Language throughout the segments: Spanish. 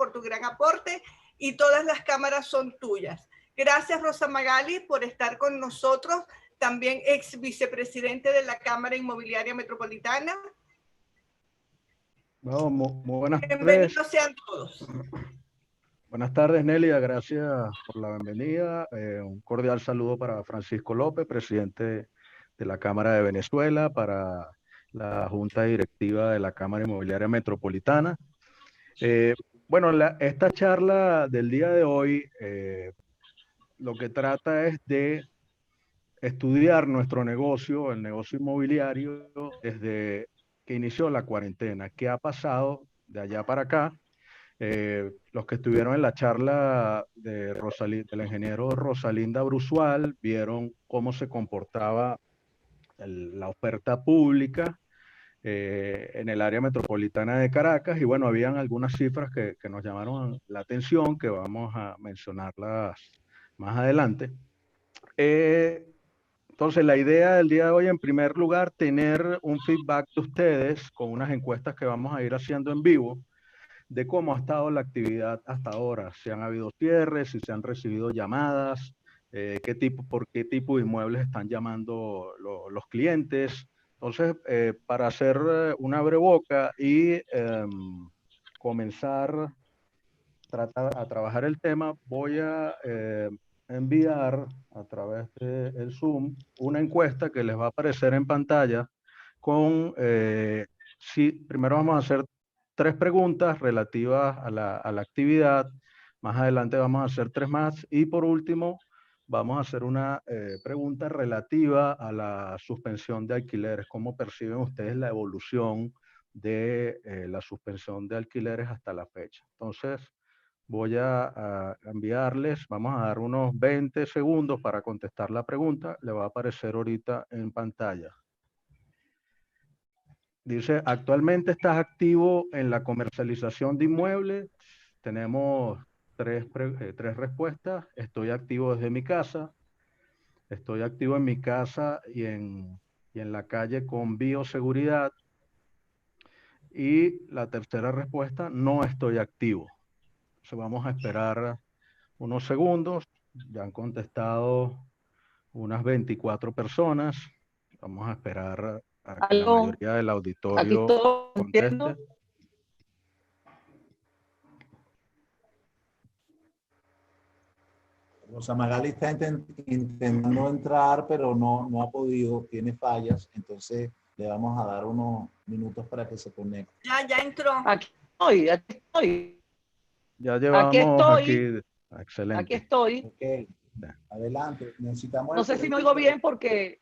por tu gran aporte y todas las cámaras son tuyas. Gracias, Rosa Magali, por estar con nosotros, también ex vicepresidente de la Cámara Inmobiliaria Metropolitana. Bueno, muy buenas tardes. Bienvenidos sean todos. Buenas tardes, Nelia. Gracias por la bienvenida. Un cordial saludo para Francisco López, presidente de la Cámara de Venezuela, para la Junta Directiva de la Cámara Inmobiliaria Metropolitana. Bueno, esta charla del día de hoy lo que trata es de estudiar nuestro negocio, el negocio inmobiliario, desde que inició la cuarentena. ¿Qué ha pasado de allá para acá? Los que estuvieron en la charla de del ingeniero Rosalinda Brusual vieron cómo se comportaba la oferta pública en el área metropolitana de Caracas, y bueno, habían algunas cifras que nos llamaron la atención, que vamos a mencionarlas más adelante. Entonces, la idea del día de hoy, en primer lugar, tener un feedback de ustedes con unas encuestas que vamos a ir haciendo en vivo, de cómo ha estado la actividad hasta ahora, si han habido cierres, si se han recibido llamadas, por qué tipo de inmuebles están llamando los clientes. Entonces, para hacer una abrebocas y comenzar a trabajar el tema, voy a enviar a través del Zoom una encuesta que les va a aparecer en pantalla con, primero vamos a hacer 3 preguntas relativas a la actividad, más adelante vamos a hacer 3 más, y por último vamos a hacer una pregunta relativa a la suspensión de alquileres. ¿Cómo perciben ustedes la evolución de la suspensión de alquileres hasta la fecha? Entonces, voy a enviarles, vamos a dar unos 20 segundos para contestar la pregunta, le va a aparecer ahorita en pantalla. Dice, ¿actualmente estás activo en la comercialización de inmuebles? Tenemos 3 respuestas. Estoy activo desde mi casa. Estoy activo en mi casa y en la calle con bioseguridad. Y la tercera respuesta, no estoy activo. Entonces vamos a esperar unos segundos. Ya han contestado unas 24 personas. Vamos a esperar a que la mayoría del auditorio conteste. Rosa Magali está intentando entrar, pero no ha podido, tiene fallas, entonces le vamos a dar unos minutos para que se conecte. Ya entró. Aquí estoy. Ya llevamos aquí. Excelente. Aquí estoy. Ok, adelante. Necesitamos. No sé si me oigo bien porque...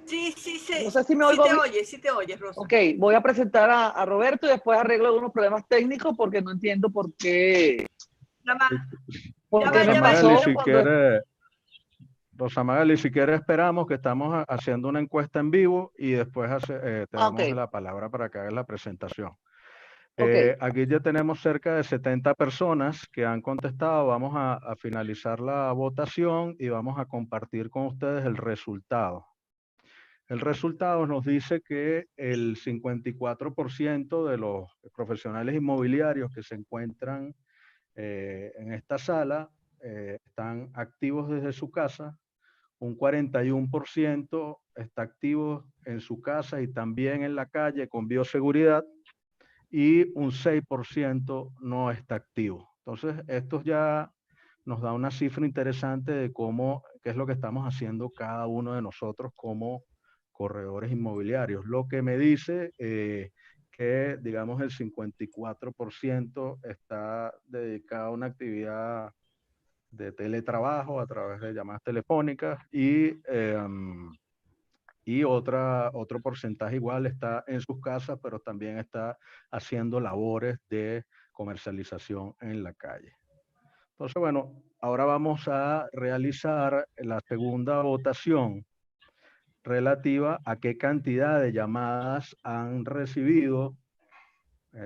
Sí, no sé si me oigo bien. Sí te oyes, Rosa. Ok, voy a presentar a Roberto y después arreglo algunos problemas técnicos porque no entiendo por qué. Rosa Magali, si quiere, Rosa Magali, si quiere, esperamos, que estamos haciendo una encuesta en vivo y después te damos la palabra para que hagas la presentación. Aquí ya tenemos cerca de 70 personas que han contestado. Vamos a finalizar la votación y vamos a compartir con ustedes el resultado. El resultado nos dice que el 54% de los profesionales inmobiliarios que se encuentran en esta sala están activos desde su casa. Un 41% está activo en su casa y también en la calle con bioseguridad, y un 6% no está activo. Entonces, esto ya nos da una cifra interesante de qué es lo que estamos haciendo cada uno de nosotros como corredores inmobiliarios. Lo que me dice que, digamos, el 54% está dedicado a una actividad de teletrabajo a través de llamadas telefónicas, y otro porcentaje igual está en sus casas, pero también está haciendo labores de comercialización en la calle. Entonces, bueno, ahora vamos a realizar la segunda votación relativa a qué cantidad de llamadas han recibido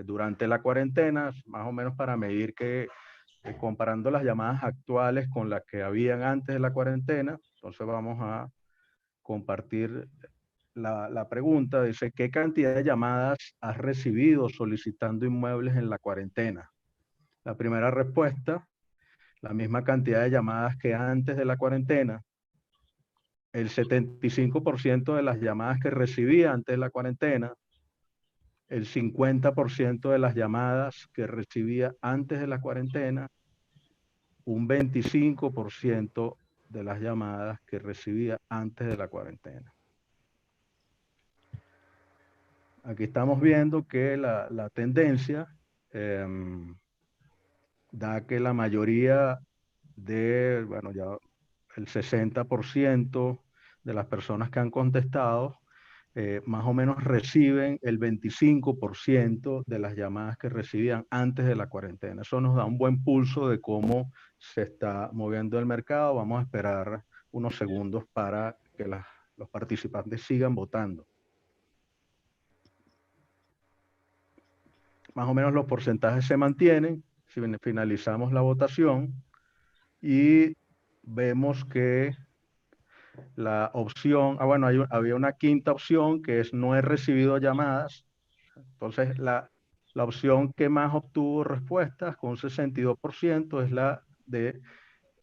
durante la cuarentena, más o menos para medir que, comparando las llamadas actuales con las que habían antes de la cuarentena. Entonces vamos a compartir la pregunta dice, ¿qué cantidad de llamadas has recibido solicitando inmuebles en la cuarentena? La primera respuesta, la misma cantidad de llamadas que antes de la cuarentena. El 75% de las llamadas que recibí antes de la cuarentena, el 50% de las llamadas que recibía antes de la cuarentena, un 25% de las llamadas que recibía antes de la cuarentena. Aquí estamos viendo que la tendencia da que la mayoría de, bueno, ya el 60% de las personas que han contestado más o menos reciben el 25% de las llamadas que recibían antes de la cuarentena. Eso nos da un buen pulso de cómo se está moviendo el mercado. Vamos a esperar unos segundos para que los participantes sigan votando. Más o menos los porcentajes se mantienen. Si finalizamos la votación y vemos que la opción, bueno, había una quinta opción que es no he recibido llamadas. Entonces, la opción que más obtuvo respuestas con un 62% es la de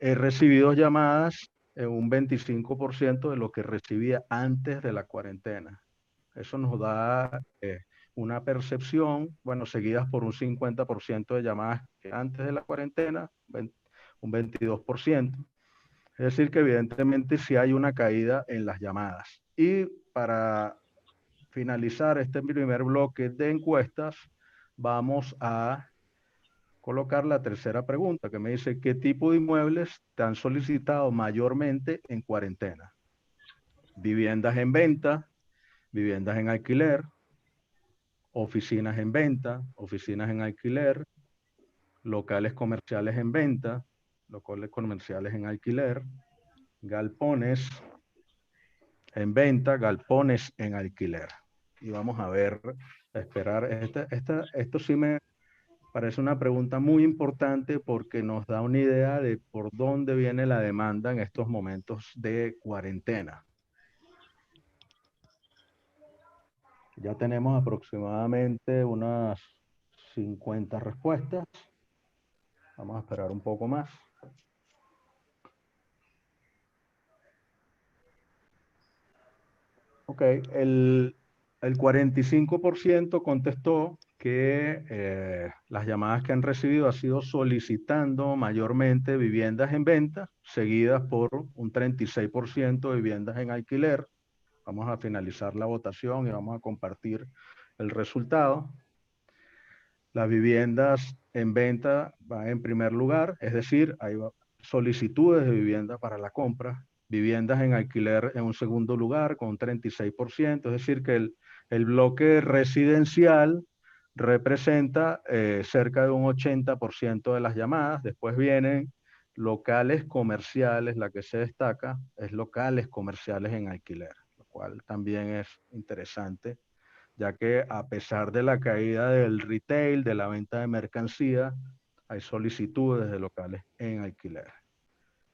he recibido llamadas en un 25% de lo que recibía antes de la cuarentena. Eso nos da una percepción, bueno, seguidas por un 50% de llamadas que antes de la cuarentena, un 22%. Es decir, que evidentemente sí hay una caída en las llamadas. Y para finalizar este primer bloque de encuestas, vamos a colocar la tercera pregunta que me dice, ¿qué tipo de inmuebles te han solicitado mayormente en cuarentena? Viviendas en venta, viviendas en alquiler, oficinas en venta, oficinas en alquiler, locales comerciales en venta, locales comerciales en alquiler, galpones en venta, galpones en alquiler. Y vamos a ver, a esperar. Esto sí me parece una pregunta muy importante porque nos da una idea de por dónde viene la demanda en estos momentos de cuarentena. Ya tenemos aproximadamente unas 50 respuestas. Vamos a esperar un poco más. Ok, el 45% contestó que las llamadas que han recibido ha sido solicitando mayormente viviendas en venta, seguidas por un 36% de viviendas en alquiler. Vamos a finalizar la votación y vamos a compartir el resultado. Las viviendas en venta van en primer lugar, es decir, hay solicitudes de vivienda para la compra. Viviendas en alquiler en un segundo lugar con un 36%, es decir, que el bloque residencial representa cerca de un 80% de las llamadas. Después vienen locales comerciales, la que se destaca es locales comerciales en alquiler, lo cual también es interesante, ya que a pesar de la caída del retail, de la venta de mercancía, hay solicitudes de locales en alquiler.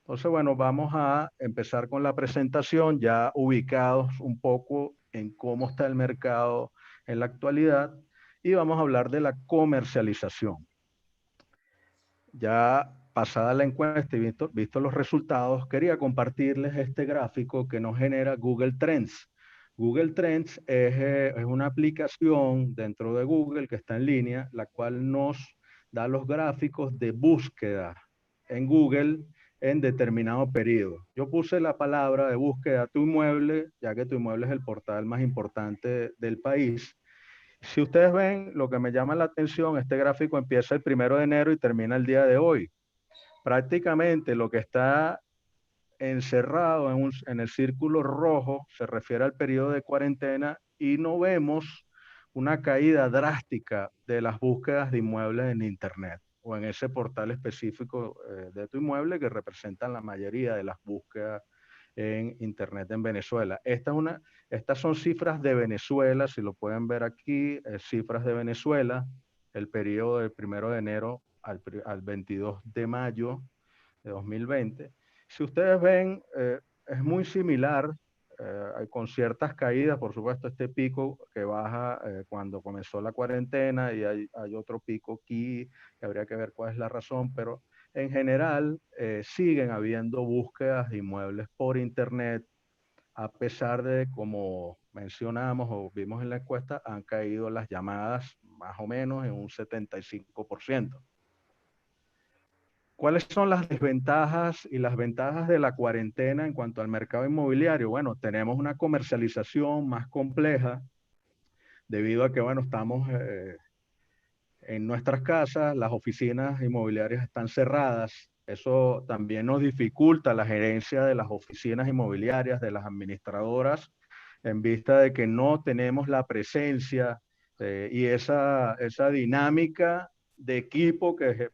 Entonces, bueno, vamos a empezar con la presentación, ya ubicados un poco en cómo está el mercado en la actualidad, y vamos a hablar de la comercialización. Ya pasada la encuesta y visto los resultados, quería compartirles este gráfico que nos genera Google Trends. Google Trends es una aplicación dentro de Google que está en línea, la cual nos da los gráficos de búsqueda en Google en determinado periodo. Yo puse la palabra de búsqueda tu inmueble, ya que tu inmueble es el portal más importante del país. Si ustedes ven, lo que me llama la atención, este gráfico empieza el 1 de enero y termina el día de hoy. Prácticamente lo que está encerrado en el círculo rojo se refiere al periodo de cuarentena y no vemos una caída drástica de las búsquedas de inmuebles en Internet o en ese portal específico de tu inmueble que representan la mayoría de las búsquedas en Internet en Venezuela. Estas son cifras de Venezuela, si lo pueden ver aquí, cifras de Venezuela, el periodo del 1 de enero al 22 de mayo de 2020. Si ustedes ven, es muy similar con ciertas caídas, por supuesto, este pico que baja cuando comenzó la cuarentena y hay otro pico aquí, que habría que ver cuál es la razón, pero en general siguen habiendo búsquedas de inmuebles por internet, a pesar de, como mencionamos o vimos en la encuesta, han caído las llamadas más o menos en un 75%. ¿Cuáles son las desventajas y las ventajas de la cuarentena en cuanto al mercado inmobiliario? Bueno, tenemos una comercialización más compleja debido a que, bueno, estamos en nuestras casas, las oficinas inmobiliarias están cerradas. Eso también nos dificulta la gerencia de las oficinas inmobiliarias, de las administradoras, en vista de que no tenemos la presencia y esa dinámica de equipo que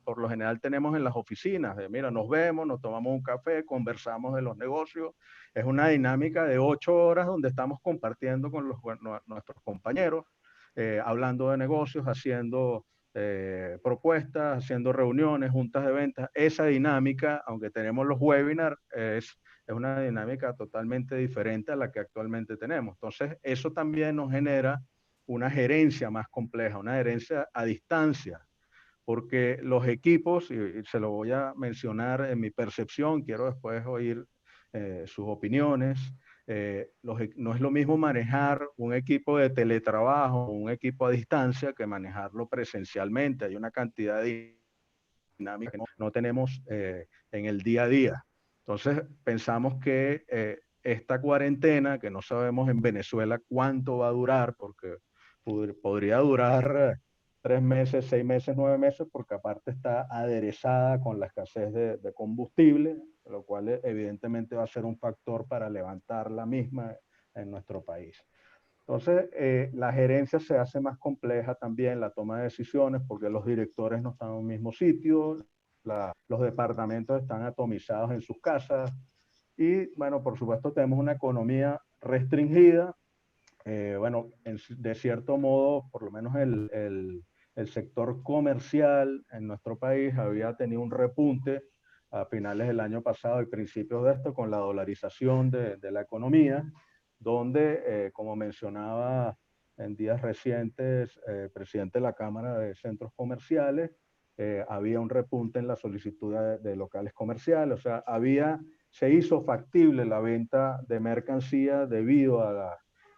por lo general tenemos en las oficinas. Mira, nos vemos, nos tomamos un café, conversamos de los negocios. Es una dinámica de 8 horas donde estamos compartiendo con nuestros compañeros, hablando de negocios, haciendo propuestas, haciendo reuniones, juntas de ventas. Esa dinámica, aunque tenemos los webinars, es una dinámica totalmente diferente a la que actualmente tenemos. Entonces, eso también nos genera una gerencia más compleja, una gerencia a distancia, porque los equipos, y se lo voy a mencionar en mi percepción, quiero después oír sus opiniones. No es lo mismo manejar un equipo de teletrabajo, un equipo a distancia, que manejarlo presencialmente. Hay una cantidad de dinámica que no tenemos en el día a día. Entonces, pensamos que esta cuarentena, que no sabemos en Venezuela cuánto va a durar, porque podría durar 3 meses, 6 meses, 9 meses, porque aparte está aderezada con la escasez de combustible, lo cual evidentemente va a ser un factor para levantar la misma en nuestro país. Entonces, la gerencia se hace más compleja también, la toma de decisiones, porque los directores no están en un mismo sitio, los departamentos están atomizados en sus casas y, bueno, por supuesto tenemos una economía restringida. Bueno, de cierto modo, por lo menos el sector comercial en nuestro país había tenido un repunte a finales del año pasado y principios de esto con la dolarización de la economía, donde, como mencionaba en días recientes, presidente de la Cámara de Centros Comerciales, había un repunte en la solicitud de locales comerciales. O sea, se hizo factible la venta de mercancía debido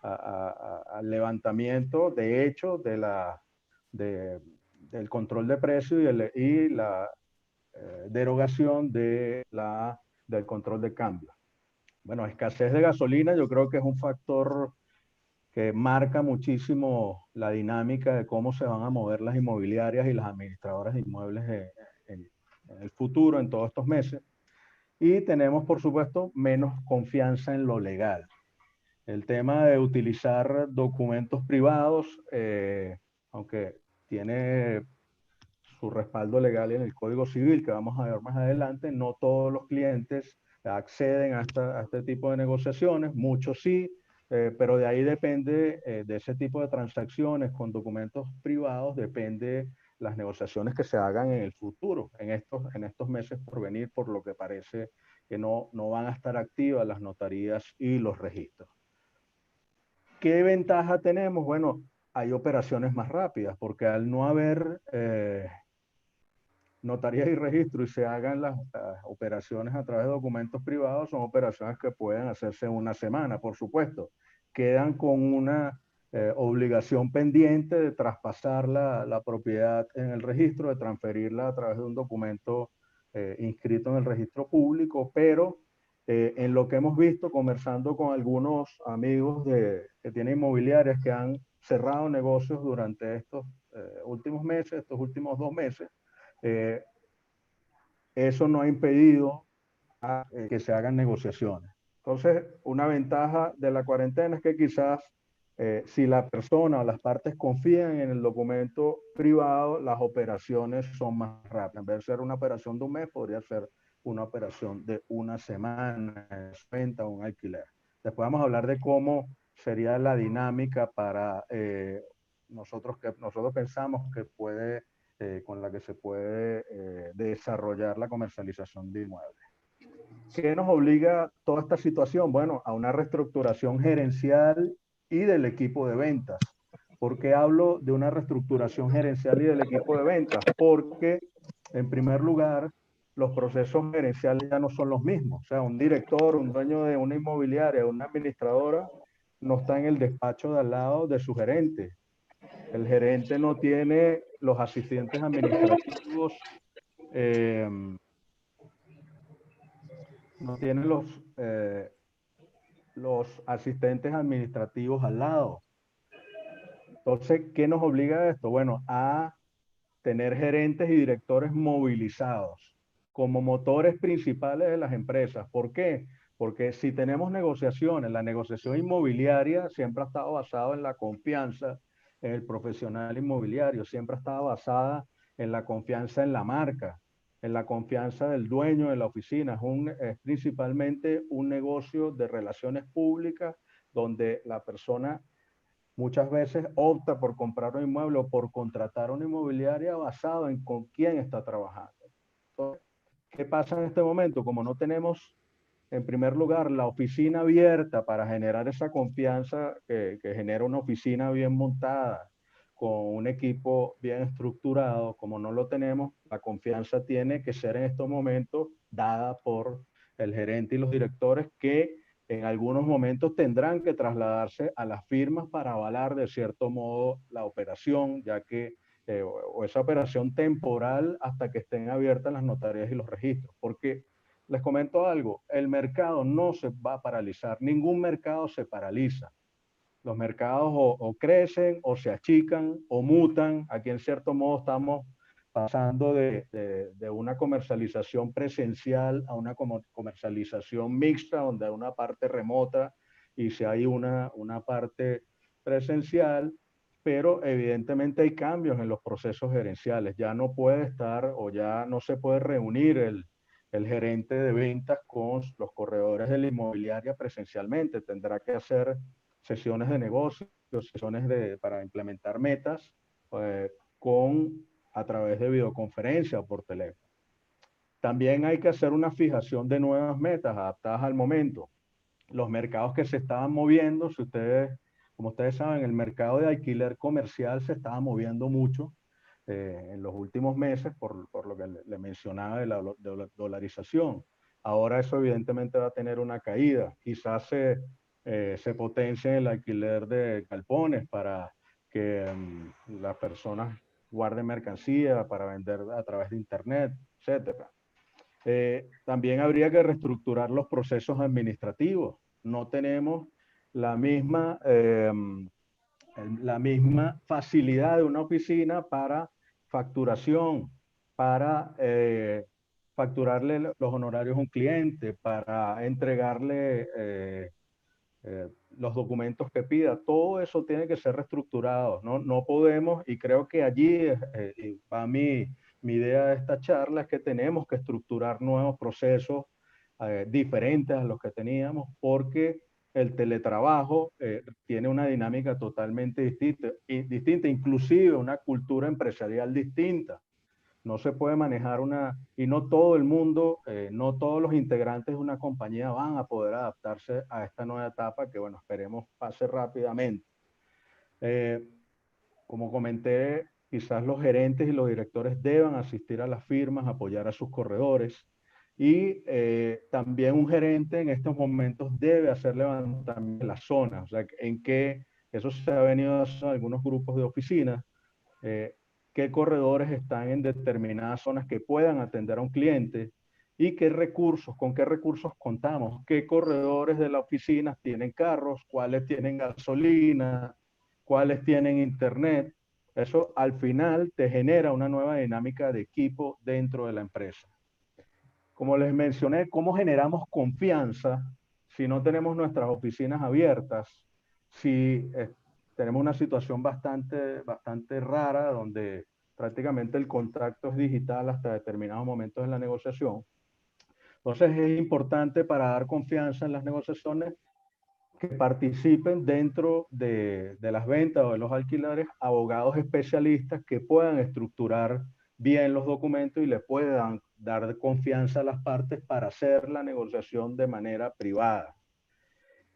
al levantamiento de hecho del control de precios y la derogación del control de cambio. Bueno, escasez de gasolina yo creo que es un factor que marca muchísimo la dinámica de cómo se van a mover las inmobiliarias y las administradoras de inmuebles en el futuro, en todos estos meses. Y tenemos, por supuesto, menos confianza en lo legal. El tema de utilizar documentos privados, aunque tiene su respaldo legal en el Código Civil, que vamos a ver más adelante, no todos los clientes acceden a este tipo de negociaciones, muchos sí, pero de ahí depende, de ese tipo de transacciones con documentos privados, depende las negociaciones que se hagan en el futuro, en estos meses por venir, por lo que parece que no van a estar activas las notarías y los registros. ¿Qué ventaja tenemos? Bueno, hay operaciones más rápidas, porque al no haber notarías y registro y se hagan las operaciones a través de documentos privados, son operaciones que pueden hacerse en una semana, por supuesto. Quedan con una obligación pendiente de traspasar la propiedad en el registro, de transferirla a través de un documento inscrito en el registro público, pero en lo que hemos visto, conversando con algunos amigos que tienen inmobiliarias que han cerrado negocios durante estos últimos meses, estos últimos 2 meses, eso no ha impedido que se hagan negociaciones. Entonces, una ventaja de la cuarentena es que quizás si la persona o las partes confían en el documento privado, las operaciones son más rápidas. En vez de ser una operación de un mes, podría ser una operación de una semana, venta o un alquiler. Después vamos a hablar de cómo sería la dinámica para nosotros pensamos que con la que se puede desarrollar la comercialización de inmuebles. ¿qué nos obliga toda esta situación? Bueno, a una reestructuración gerencial y del equipo de ventas. ¿Por qué hablo de una reestructuración gerencial y del equipo de ventas? Porque, en primer lugar, los procesos gerenciales ya no son los mismos. O sea, un director, un dueño de una inmobiliaria, una administradora, no está en el despacho de al lado de su gerente. El gerente no tiene los asistentes administrativos, no tiene los asistentes administrativos al lado. Entonces, ¿qué nos obliga a esto? Bueno, a tener gerentes y directores movilizados como motores principales de las empresas. ¿Por qué? Porque si tenemos negociaciones, la negociación inmobiliaria siempre ha estado basada en la confianza en el profesional inmobiliario, siempre ha estado basada en la confianza en la marca, en la confianza del dueño de la oficina. Es principalmente un negocio de relaciones públicas donde la persona muchas veces opta por comprar un inmueble o por contratar una inmobiliaria basado en con quién está trabajando. Entonces, ¿qué pasa en este momento? Como no tenemos, en primer lugar, la oficina abierta para generar esa confianza que genera una oficina bien montada, con un equipo bien estructurado, como no lo tenemos, la confianza tiene que ser en estos momentos dada por el gerente y los directores que en algunos momentos tendrán que trasladarse a las firmas para avalar de cierto modo la operación, ya que o esa operación temporal hasta que estén abiertas las notarías y los registros. Porque les comento algo, el mercado no se va a paralizar, ningún mercado se paraliza. Los mercados o crecen o se achican o mutan. Aquí en cierto modo estamos pasando de una comercialización presencial a una comercialización mixta, donde hay una parte remota y si hay una parte presencial, pero evidentemente hay cambios en los procesos gerenciales. Ya no puede estar o ya no se puede reunir el gerente de ventas con los corredores de la inmobiliaria presencialmente. Tendrá que hacer sesiones de negocios, para implementar metas a través de videoconferencia o por teléfono. También hay que hacer una fijación de nuevas metas adaptadas al momento. Los mercados que se estaban moviendo, como ustedes saben, el mercado de alquiler comercial se estaba moviendo mucho en los últimos meses por lo que le mencionaba de la dolarización. Ahora eso evidentemente va a tener una caída. Quizás se potencie el alquiler de galpones para que las personas guarden mercancía para vender a través de internet, etcétera. También habría que reestructurar los procesos administrativos. No tenemos la misma facilidad de una oficina para facturación, para facturarle los honorarios a un cliente, para entregarle los documentos que pida. Todo eso tiene que ser reestructurado. No podemos, y creo que allí va mi idea de esta charla, es que tenemos que estructurar nuevos procesos diferentes a los que teníamos, porque el teletrabajo tiene una dinámica totalmente distinta, inclusive una cultura empresarial distinta. No se puede manejar y no todo el mundo, no todos los integrantes de una compañía van a poder adaptarse a esta nueva etapa que, bueno, esperemos pase rápidamente. Como comenté, quizás los gerentes y los directores deban asistir a las firmas, apoyar a sus corredores y también un gerente en estos momentos debe hacer levantamiento de las zonas, o sea, en que eso se ha venido haciendo en algunos grupos de oficinas, qué corredores están en determinadas zonas que puedan atender a un cliente y con qué recursos contamos, qué corredores de la oficina tienen carros, cuáles tienen gasolina, cuáles tienen internet. Eso al final te genera una nueva dinámica de equipo dentro de la empresa. Como les mencioné, ¿cómo generamos confianza si no tenemos nuestras oficinas abiertas? Si tenemos una situación bastante rara donde prácticamente el contacto es digital hasta determinados momentos en la negociación. Entonces es importante para dar confianza en las negociaciones que participen dentro de las ventas o de los alquileres abogados especialistas que puedan estructurar bien los documentos y le puedan dar confianza a las partes para hacer la negociación de manera privada.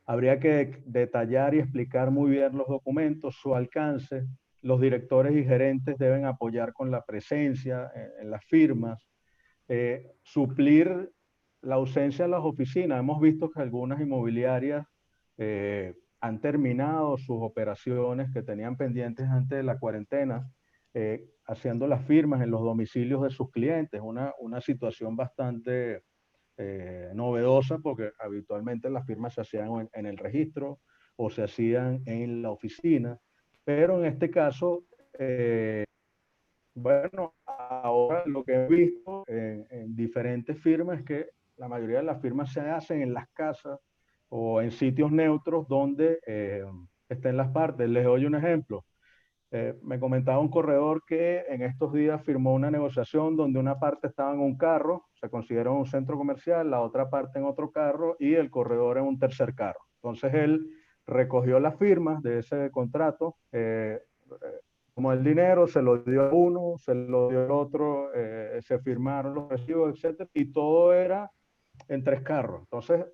Habría que detallar y explicar muy bien los documentos, su alcance. Los directores y gerentes deben apoyar con la presencia en las firmas, suplir la ausencia de las oficinas. Hemos visto que algunas inmobiliarias han terminado sus operaciones que tenían pendientes antes de la cuarentena, haciendo las firmas en los domicilios de sus clientes, una situación bastante novedosa porque habitualmente las firmas se hacían en el registro o se hacían en la oficina, pero en este caso, bueno, ahora lo que he visto en diferentes firmas es que la mayoría de las firmas se hacen en las casas o en sitios neutros donde estén las partes. Les doy un ejemplo. Me comentaba un corredor que en estos días firmó una negociación donde una parte estaba en un carro, se considera un centro comercial, la otra parte en otro carro y el corredor en un tercer carro. Entonces él recogió las firmas de ese contrato, como el dinero se lo dio a uno, se lo dio al otro, se firmaron los recibos, etcétera, y todo era en tres carros. Entonces,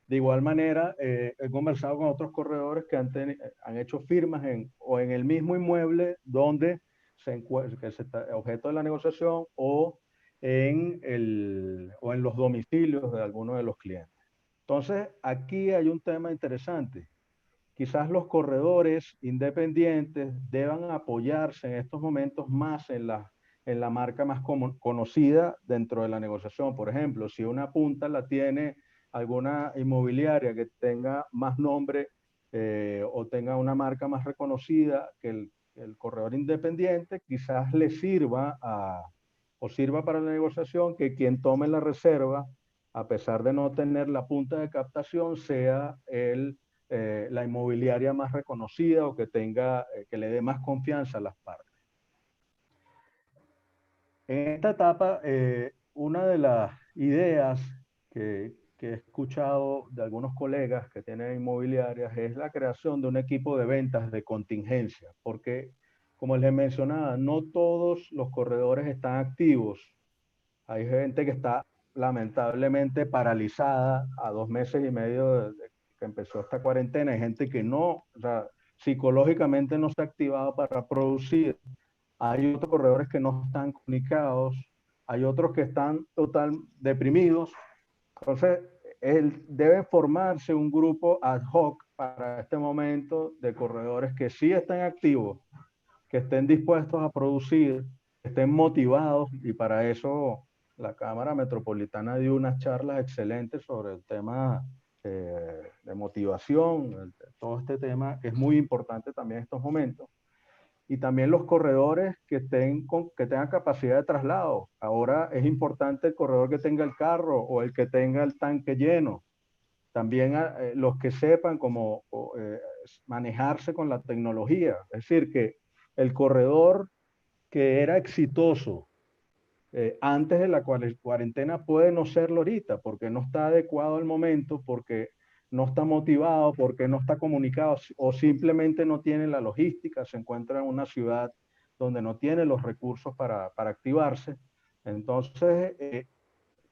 de igual manera, he conversado con otros corredores que han hecho firmas o en el mismo inmueble donde que se está objeto de la negociación o o en los domicilios de algunos de los clientes. Entonces, aquí hay un tema interesante. Quizás los corredores independientes deban apoyarse en estos momentos más en la marca más conocida dentro de la negociación. Por ejemplo, si una punta la tiene alguna inmobiliaria que tenga más nombre o tenga una marca más reconocida que el corredor independiente, quizás le sirva o sirva para la negociación que quien tome la reserva, a pesar de no tener la punta de captación, sea la inmobiliaria más reconocida o que tenga, que le dé más confianza a las partes. En esta etapa, una de las ideas que he escuchado de algunos colegas que tienen inmobiliarias es la creación de un equipo de ventas de contingencia, porque como les mencionaba, no todos los corredores están activos. Hay gente que está lamentablemente paralizada a 2 meses y medio de que empezó esta cuarentena. Hay gente que no, o sea, psicológicamente no se ha activado para producir. Hay otros corredores que no están comunicados. Hay otros que están total deprimidos. Entonces, debe formarse un grupo ad hoc para este momento de corredores que sí estén activos, que estén dispuestos a producir, que estén motivados, y para eso la Cámara Metropolitana dio unas charlas excelentes sobre el tema de motivación, todo este tema que es muy importante también en estos momentos. Y también los corredores que tengan capacidad de traslado. Ahora es importante el corredor que tenga el carro o el que tenga el tanque lleno. También los que sepan cómo manejarse con la tecnología. Es decir, que el corredor que era exitoso antes de la cuarentena puede no serlo ahorita, porque no está adecuado al momento, porque no está motivado, porque no está comunicado o simplemente no tiene la logística, se encuentra en una ciudad donde no tiene los recursos para activarse. Entonces,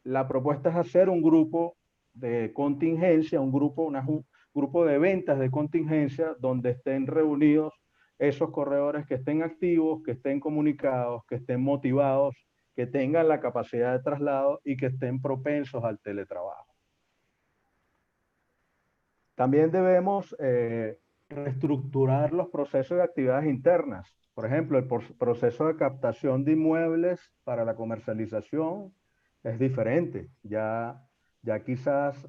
la propuesta es hacer un grupo de contingencia, un grupo de ventas de contingencia donde estén reunidos esos corredores que estén activos, que estén comunicados, que estén motivados, que tengan la capacidad de traslado y que estén propensos al teletrabajo. También debemos reestructurar los procesos de actividades internas. Por ejemplo, el proceso de captación de inmuebles para la comercialización es diferente. Ya quizás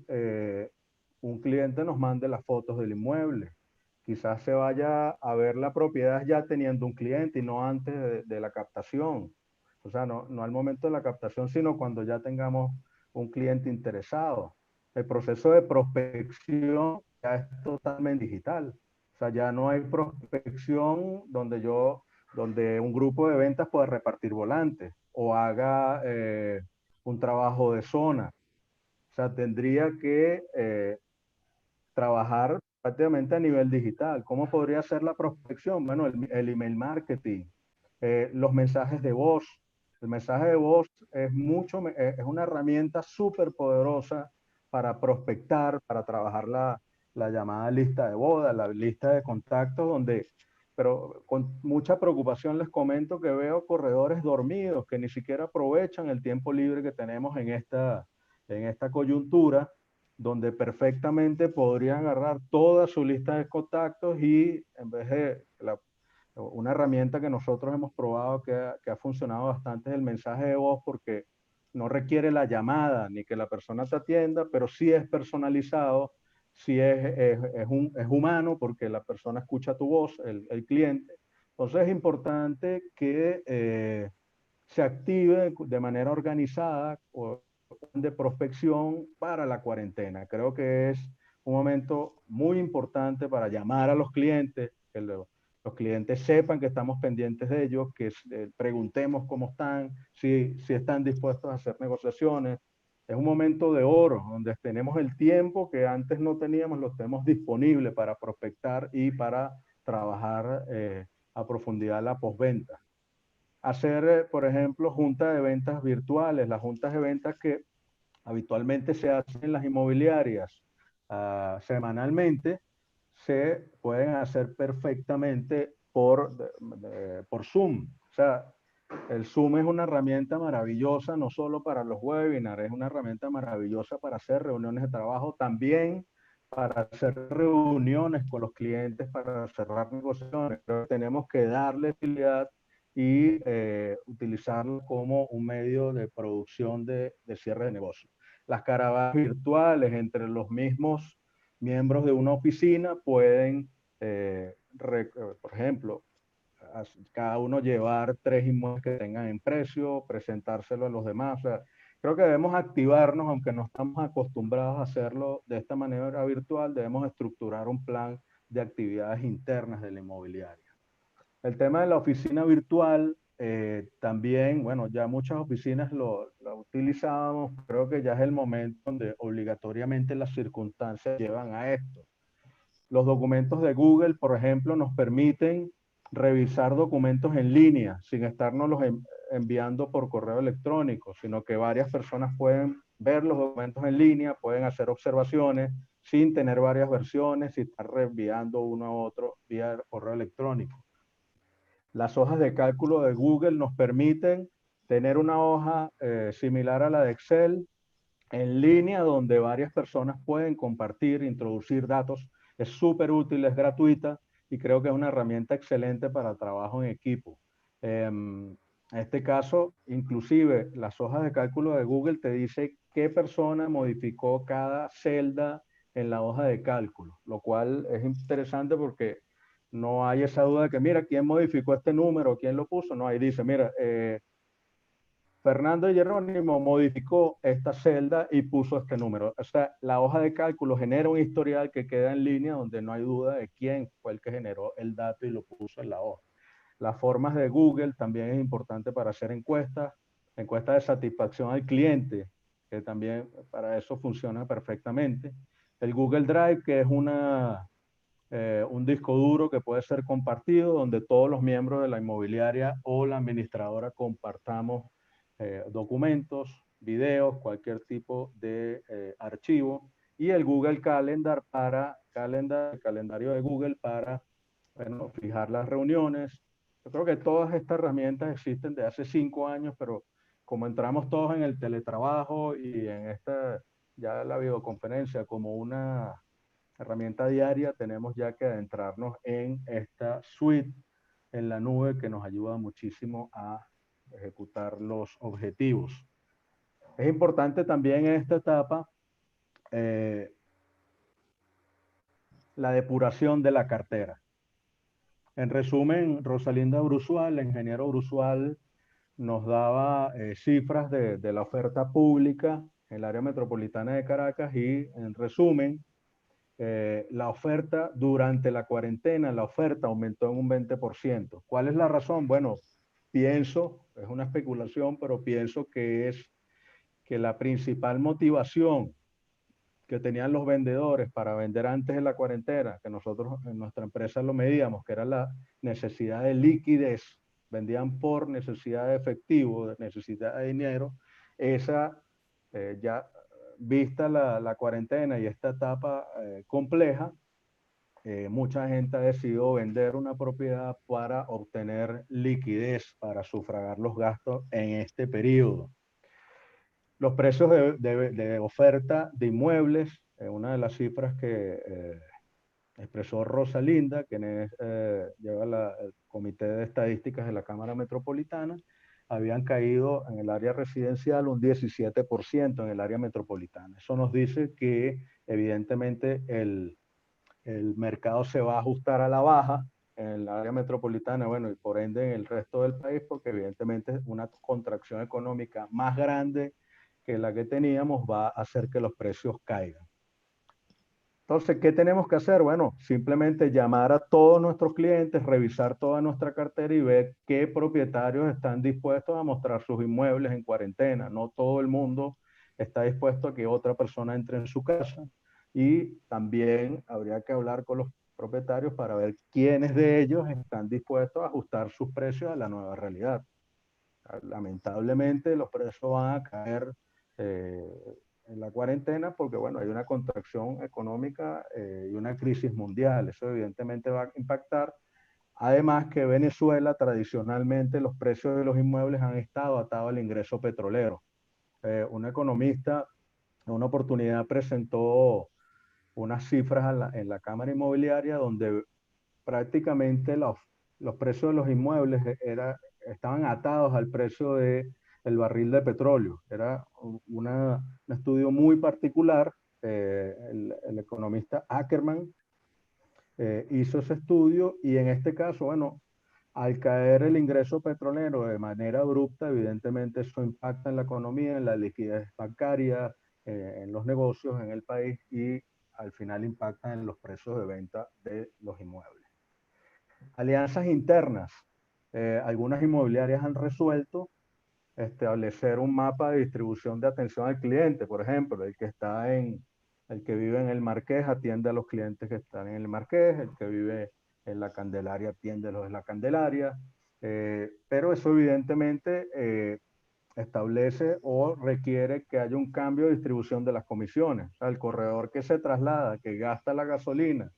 un cliente nos mande las fotos del inmueble. Quizás se vaya a ver la propiedad ya teniendo un cliente y no antes de la captación. O sea, no al momento de la captación, sino cuando ya tengamos un cliente interesado. El proceso de prospección ya es totalmente digital. O sea, ya no hay prospección donde un grupo de ventas pueda repartir volantes o haga un trabajo de zona. O sea, tendría que trabajar prácticamente a nivel digital. ¿Cómo podría ser la prospección? Bueno, el email marketing, Los mensajes de voz. El mensaje de voz es es una herramienta súper poderosa para prospectar, para trabajar la llamada lista de boda, la lista de contactos, pero con mucha preocupación les comento que veo corredores dormidos que ni siquiera aprovechan el tiempo libre que tenemos en esta coyuntura, donde perfectamente podrían agarrar toda su lista de contactos y en vez de una herramienta que nosotros hemos probado que ha funcionado bastante es el mensaje de voz, porque no requiere la llamada ni que la persona te atienda, pero sí es personalizado, sí es humano porque la persona escucha tu voz, el cliente. Entonces es importante que se active de manera organizada o de prospección para la cuarentena. Creo que es un momento muy importante para llamar a los clientes, que los clientes sepan que estamos pendientes de ellos, que preguntemos cómo están, si están dispuestos a hacer negociaciones. Es un momento de oro, donde tenemos el tiempo que antes no teníamos, lo tenemos disponible para prospectar y para trabajar a profundidad la postventa. Hacer, por ejemplo, juntas de ventas virtuales, las juntas de ventas que habitualmente se hacen en las inmobiliarias semanalmente, se pueden hacer perfectamente por Zoom. O sea, el Zoom es una herramienta maravillosa, no solo para los webinars, es una herramienta maravillosa para hacer reuniones de trabajo, también para hacer reuniones con los clientes, para cerrar negociaciones. Pero tenemos que darle utilidad y utilizarlo como un medio de producción de cierre de negocio. Las caravanas virtuales entre los mismos miembros de una oficina pueden, por ejemplo, cada uno llevar 3 inmuebles que tengan en precio, presentárselo a los demás. O sea, creo que debemos activarnos, aunque no estamos acostumbrados a hacerlo de esta manera virtual, debemos estructurar un plan de actividades internas de la inmobiliaria. El tema de la oficina virtual, también, bueno, ya muchas oficinas lo utilizábamos, creo que ya es el momento donde obligatoriamente las circunstancias llevan a esto. Los documentos de Google, por ejemplo, nos permiten revisar documentos en línea, sin estarnos los enviando por correo electrónico, sino que varias personas pueden ver los documentos en línea, pueden hacer observaciones sin tener varias versiones y estar reenviando uno a otro vía correo electrónico. Las hojas de cálculo de Google nos permiten tener una hoja similar a la de Excel en línea donde varias personas pueden compartir, introducir datos. Es súper útil, es gratuita y creo que es una herramienta excelente para trabajo en equipo. En este caso, inclusive las hojas de cálculo de Google te dice qué persona modificó cada celda en la hoja de cálculo, lo cual es interesante porque no hay esa duda de que, mira, ¿quién modificó este número? ¿Quién lo puso? No, ahí dice, mira, Fernando Jerónimo modificó esta celda y puso este número. O sea, la hoja de cálculo genera un historial que queda en línea donde no hay duda de quién fue el que generó el dato y lo puso en la hoja. Las formas de Google también es importante para hacer encuestas de satisfacción al cliente, que también para eso funciona perfectamente. El Google Drive, que es un disco duro que puede ser compartido, donde todos los miembros de la inmobiliaria o la administradora compartamos documentos, videos, cualquier tipo de archivo, y el Google Calendar el calendario de Google para, bueno, fijar las reuniones. Yo creo que todas estas herramientas existen de hace 5 años, pero como entramos todos en el teletrabajo y en ya la videoconferencia como una herramienta diaria, tenemos ya que adentrarnos en esta suite en la nube que nos ayuda muchísimo a ejecutar los objetivos. Es importante también en esta etapa la depuración de la cartera. En resumen, Rosalinda Brusual, el ingeniero Brusual, nos daba cifras de la oferta pública en el área metropolitana de Caracas y, en resumen, la oferta durante la cuarentena, la oferta aumentó en un 20%. ¿Cuál es la razón? Bueno, pienso, es una especulación, pero pienso que es que la principal motivación que tenían los vendedores para vender antes de la cuarentena, que nosotros en nuestra empresa lo medíamos, que era la necesidad de liquidez, vendían por necesidad de efectivo, de necesidad de dinero. Esa, ya vista la cuarentena y esta etapa compleja, mucha gente ha decidido vender una propiedad para obtener liquidez, para sufragar los gastos en este periodo. Los precios de oferta de inmuebles, una de las cifras que expresó Rosalinda, quien lleva el Comité de Estadísticas de la Cámara Metropolitana, habían caído en el área residencial un 17% en el área metropolitana. Eso nos dice que evidentemente el mercado se va a ajustar a la baja en el área metropolitana, bueno, y por ende en el resto del país, porque evidentemente una contracción económica más grande que la que teníamos va a hacer que los precios caigan. Entonces, ¿qué tenemos que hacer? Bueno, simplemente llamar a todos nuestros clientes, revisar toda nuestra cartera y ver qué propietarios están dispuestos a mostrar sus inmuebles en cuarentena. No todo el mundo está dispuesto a que otra persona entre en su casa, y también habría que hablar con los propietarios para ver quiénes de ellos están dispuestos a ajustar sus precios a la nueva realidad. Lamentablemente los precios van a caer en la cuarentena porque, bueno, hay una contracción económica y una crisis mundial. Eso evidentemente va a impactar. Además que Venezuela, tradicionalmente, los precios de los inmuebles han estado atados al ingreso petrolero. Un economista en una oportunidad presentó unas cifras en la Cámara Inmobiliaria donde prácticamente los precios de los inmuebles estaban atados al precio del barril de petróleo. Era un estudio muy particular. El economista Ackerman hizo ese estudio, y en este caso, bueno, al caer el ingreso petrolero de manera abrupta, evidentemente eso impacta en la economía, en la liquidez bancaria, en los negocios en el país, y al final impacta en los precios de venta de los inmuebles. Alianzas internas. Algunas inmobiliarias han resuelto establecer un mapa de distribución de atención al cliente. Por ejemplo, el que vive en el Marqués atiende a los clientes que están en el Marqués, el que vive en la Candelaria atiende a los de la Candelaria, pero eso evidentemente establece o requiere que haya un cambio de distribución de las comisiones. O sea, el corredor que se traslada, que gasta la gasolina,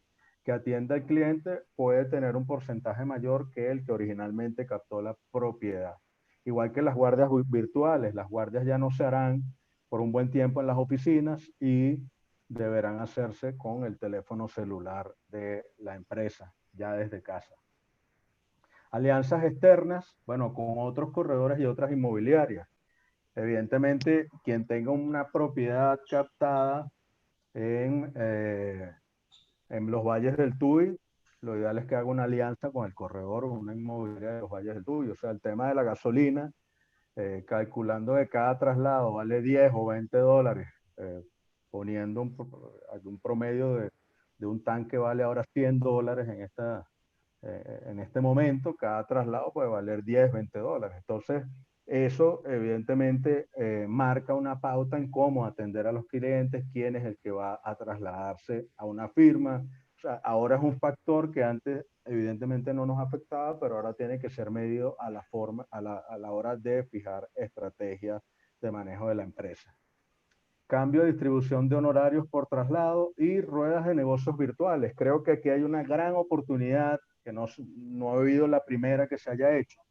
que atiende al cliente, puede tener un porcentaje mayor que el que originalmente captó la propiedad. Igual que las guardias virtuales, las guardias ya no se harán por un buen tiempo en las oficinas y deberán hacerse con el teléfono celular de la empresa, ya desde casa. Alianzas externas, bueno, con otros corredores y otras inmobiliarias. Evidentemente, quien tenga una propiedad captada en los Valles del Tuy, lo ideal es que haga una alianza con el corredor o una inmobiliaria de los Valles del Tuy. O sea, el tema de la gasolina, calculando que cada traslado vale 10 o 20 dólares, poniendo un promedio de un tanque vale ahora 100 dólares en este momento, cada traslado puede valer 10, 20 dólares. Entonces, eso evidentemente marca una pauta en cómo atender a los clientes, quién es el que va a trasladarse a una firma. O sea, ahora es un factor que antes evidentemente no nos afectaba, pero ahora tiene que ser medido a la hora de fijar estrategias de manejo de la empresa. Cambio de distribución de honorarios por traslado y ruedas de negocios virtuales. Creo que aquí hay una gran oportunidad, que no ha habido la primera que se haya hecho,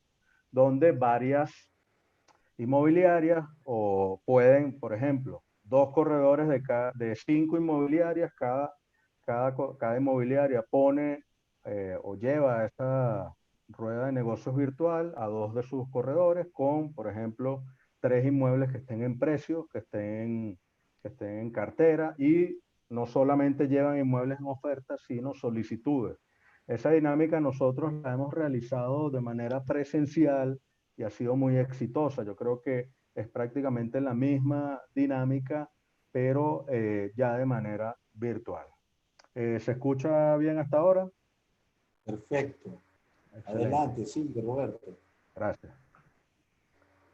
donde varias inmobiliarias o pueden, por ejemplo, 2 corredores de 5 inmobiliarias, cada inmobiliaria pone o lleva esa rueda de negocios virtual a 2 de sus corredores con, por ejemplo, 3 inmuebles que estén en precio, que estén en cartera, y no solamente llevan inmuebles en oferta, sino solicitudes. Esa dinámica nosotros la hemos realizado de manera presencial y ha sido muy exitosa. Yo creo que es prácticamente la misma dinámica, pero ya de manera virtual. ¿Se escucha bien hasta ahora? Perfecto. Excelente. Adelante, sí, Roberto. Gracias.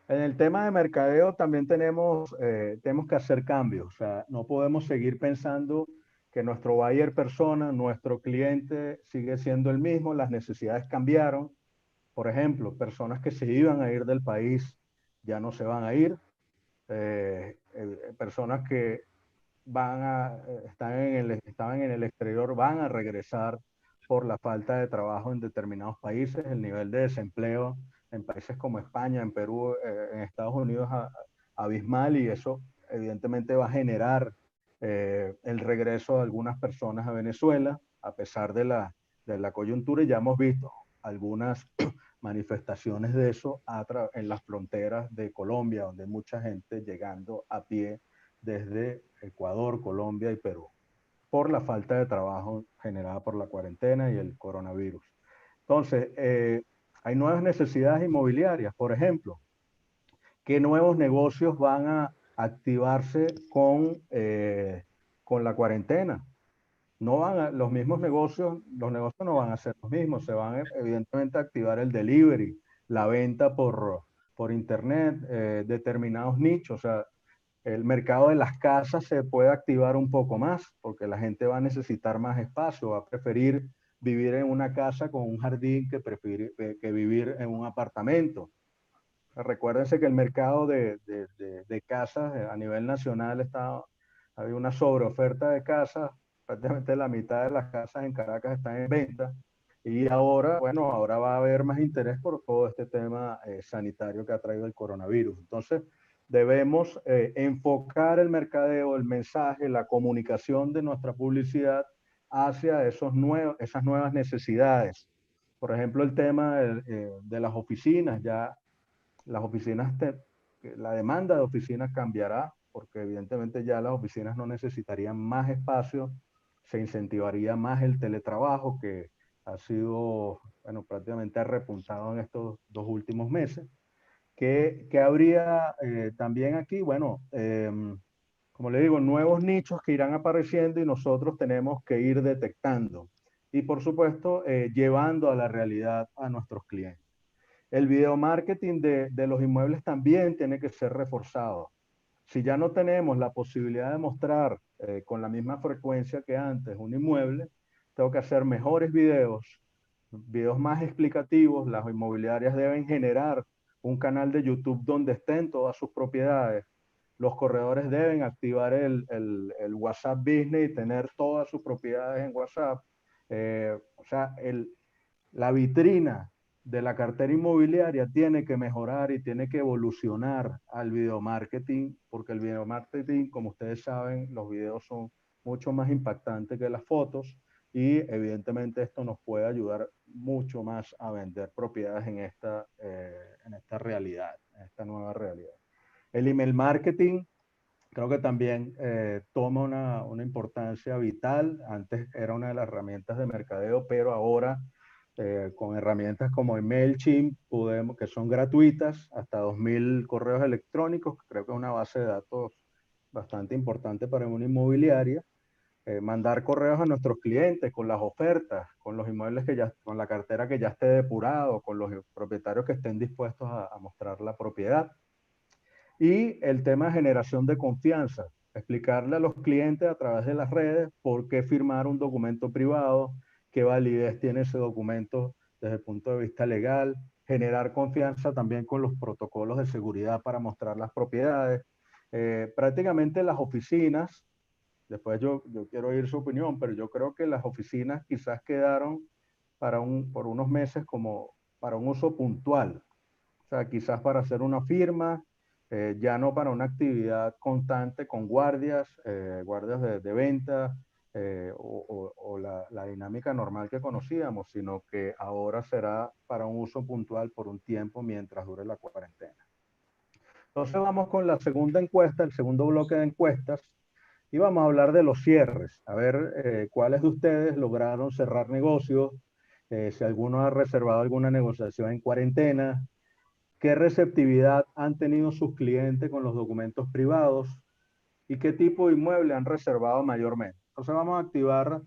En el tema de mercadeo también tenemos que hacer cambios. O sea, no podemos seguir pensando que nuestro buyer persona, nuestro cliente sigue siendo el mismo, las necesidades cambiaron. Por ejemplo, personas que se iban a ir del país ya no se van a ir. Personas que estaban en el exterior van a regresar por la falta de trabajo en determinados países. El nivel de desempleo en países como España, en Perú, en Estados Unidos abismal, y eso evidentemente va a generar el regreso de algunas personas a Venezuela, a pesar de la coyuntura, y ya hemos visto algunas manifestaciones de eso en las fronteras de Colombia, donde hay mucha gente llegando a pie desde Ecuador, Colombia y Perú, por la falta de trabajo generada por la cuarentena y el coronavirus. Entonces, hay nuevas necesidades inmobiliarias, por ejemplo, ¿qué nuevos negocios van a activarse con la cuarentena? No los mismos negocios, los negocios no van a ser los mismos, se van evidentemente a activar el delivery, la venta por internet, determinados nichos. O sea, el mercado de las casas se puede activar un poco más porque la gente va a necesitar más espacio, va a preferir vivir en una casa con un jardín que vivir en un apartamento. Recuérdense que el mercado de casas a nivel nacional había una sobreoferta de casas, prácticamente la mitad de las casas en Caracas están en venta, y ahora, bueno, ahora va a haber más interés por todo este tema sanitario que ha traído el coronavirus. Entonces, debemos enfocar el mercadeo, el mensaje, la comunicación de nuestra publicidad hacia esas nuevas necesidades. Por ejemplo, el tema de las oficinas. Ya las oficinas, la demanda de oficinas cambiará, porque evidentemente ya las oficinas no necesitarían más espacio, se incentivaría más el teletrabajo, que ha sido, bueno, prácticamente ha repuntado en estos 2 últimos meses. ¿Qué habría también aquí? Bueno, como le digo, nuevos nichos que irán apareciendo y nosotros tenemos que ir detectando. Y por supuesto, llevando a la realidad a nuestros clientes. El video marketing de los inmuebles también tiene que ser reforzado. Si ya no tenemos la posibilidad de mostrar con la misma frecuencia que antes un inmueble, tengo que hacer mejores videos más explicativos. Las inmobiliarias deben generar un canal de YouTube donde estén todas sus propiedades. Los corredores deben activar el WhatsApp Business y tener todas sus propiedades en WhatsApp. O sea, la vitrina de la cartera inmobiliaria tiene que mejorar y tiene que evolucionar al video marketing, porque el video marketing, como ustedes saben, los videos son mucho más impactantes que las fotos, y evidentemente esto nos puede ayudar mucho más a vender propiedades en esta realidad, en esta nueva realidad. El email marketing creo que también toma una importancia vital. Antes era una de las herramientas de mercadeo, pero ahora con herramientas como MailChimp, que son gratuitas, hasta 2000 correos electrónicos, que creo que es una base de datos bastante importante para una inmobiliaria. Mandar correos a nuestros clientes con las ofertas, con los inmuebles con la cartera que ya esté depurado, con los propietarios que estén dispuestos a mostrar la propiedad. Y el tema de generación de confianza, explicarle a los clientes a través de las redes por qué firmar un documento privado, qué validez tiene ese documento desde el punto de vista legal, generar confianza también con los protocolos de seguridad para mostrar las propiedades. Prácticamente las oficinas, después yo quiero oír su opinión, pero yo creo que las oficinas quizás quedaron por unos meses como para un uso puntual. O sea, quizás para hacer una firma, ya no para una actividad constante con guardias de venta, o la dinámica normal que conocíamos, sino que ahora será para un uso puntual por un tiempo mientras dure la cuarentena. Entonces vamos con la segunda encuesta, el segundo bloque de encuestas, y vamos a hablar de los cierres. A ver cuáles de ustedes lograron cerrar negocios, si alguno ha reservado alguna negociación en cuarentena, qué receptividad han tenido sus clientes con los documentos privados y qué tipo de inmueble han reservado mayormente. Entonces vamos a activar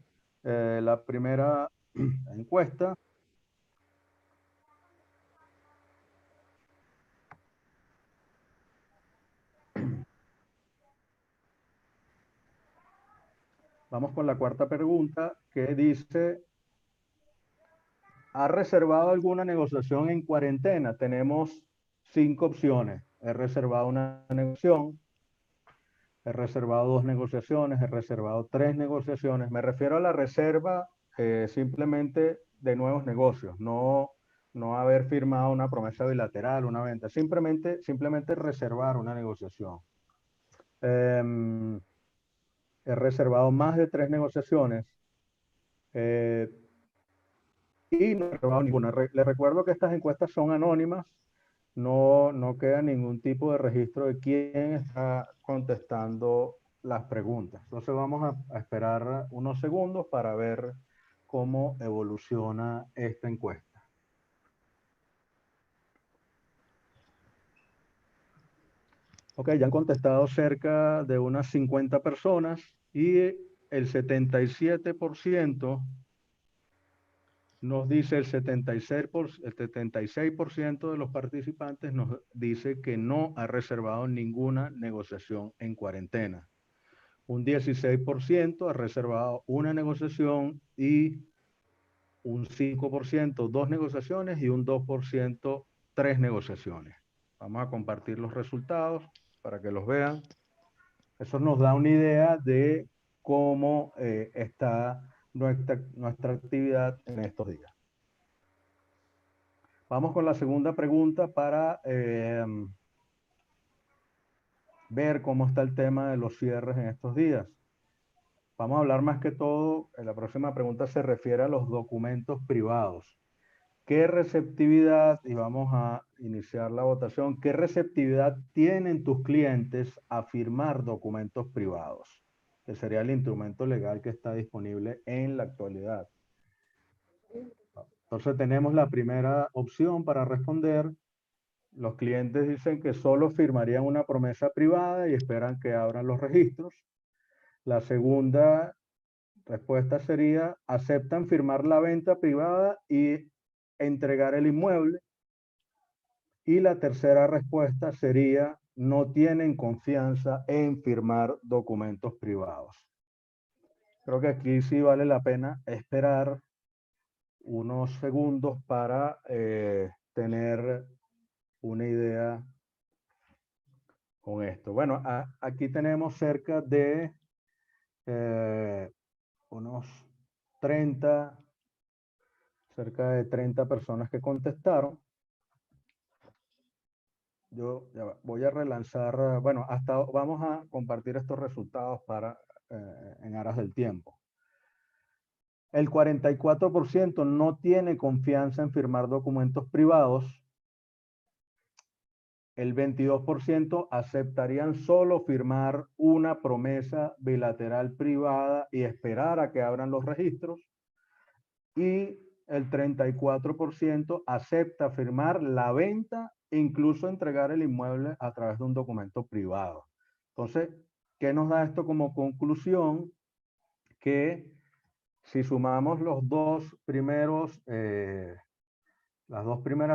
la primera encuesta. Vamos con la cuarta pregunta, que dice: ¿Ha reservado alguna negociación en cuarentena? Tenemos 5 opciones. He reservado una negociación, he reservado 2 negociaciones, he reservado 3 negociaciones. Me refiero a la reserva simplemente de nuevos negocios, no haber firmado una promesa bilateral, una venta, simplemente reservar una negociación. He reservado más de 3 negociaciones y no he reservado ninguna. Les recuerdo que estas encuestas son anónimas, no queda ningún tipo de registro de quién está contestando las preguntas. Entonces vamos a esperar unos segundos para ver cómo evoluciona esta encuesta. Ok, ya han contestado cerca de unas 50 personas y el 77% nos dice, el 76% de los participantes nos dice que no ha reservado ninguna negociación en cuarentena. Un 16% ha reservado una negociación y un 5% 2 negociaciones y un 2% 3 negociaciones. Vamos a compartir los resultados para que los vean. Eso nos da una idea de cómo está nuestra actividad en estos días. Vamos con la segunda pregunta para ver cómo está el tema de los cierres en estos días. Vamos a hablar más que todo, la próxima pregunta se refiere a los documentos privados. ¿Qué receptividad, y vamos a iniciar la votación, qué receptividad tienen tus clientes a firmar documentos privados? Que sería el instrumento legal que está disponible en la actualidad. Entonces tenemos la primera opción para responder. Los clientes dicen que solo firmarían una promesa privada y esperan que abran los registros. La segunda respuesta sería, aceptan firmar la venta privada y entregar el inmueble. Y la tercera respuesta sería, no tienen confianza en firmar documentos privados. Creo que aquí sí vale la pena esperar unos segundos para tener una idea con esto. Bueno, aquí tenemos cerca de cerca de 30 personas que contestaron. Yo voy a relanzar, bueno, vamos a compartir estos resultados en aras del tiempo. El 44% no tiene confianza en firmar documentos privados. El 22% aceptarían solo firmar una promesa bilateral privada y esperar a que abran los registros. Y el 34% acepta firmar la venta e incluso entregar el inmueble a través de un documento privado. Entonces, ¿qué nos da esto como conclusión? Que si sumamos las dos primeras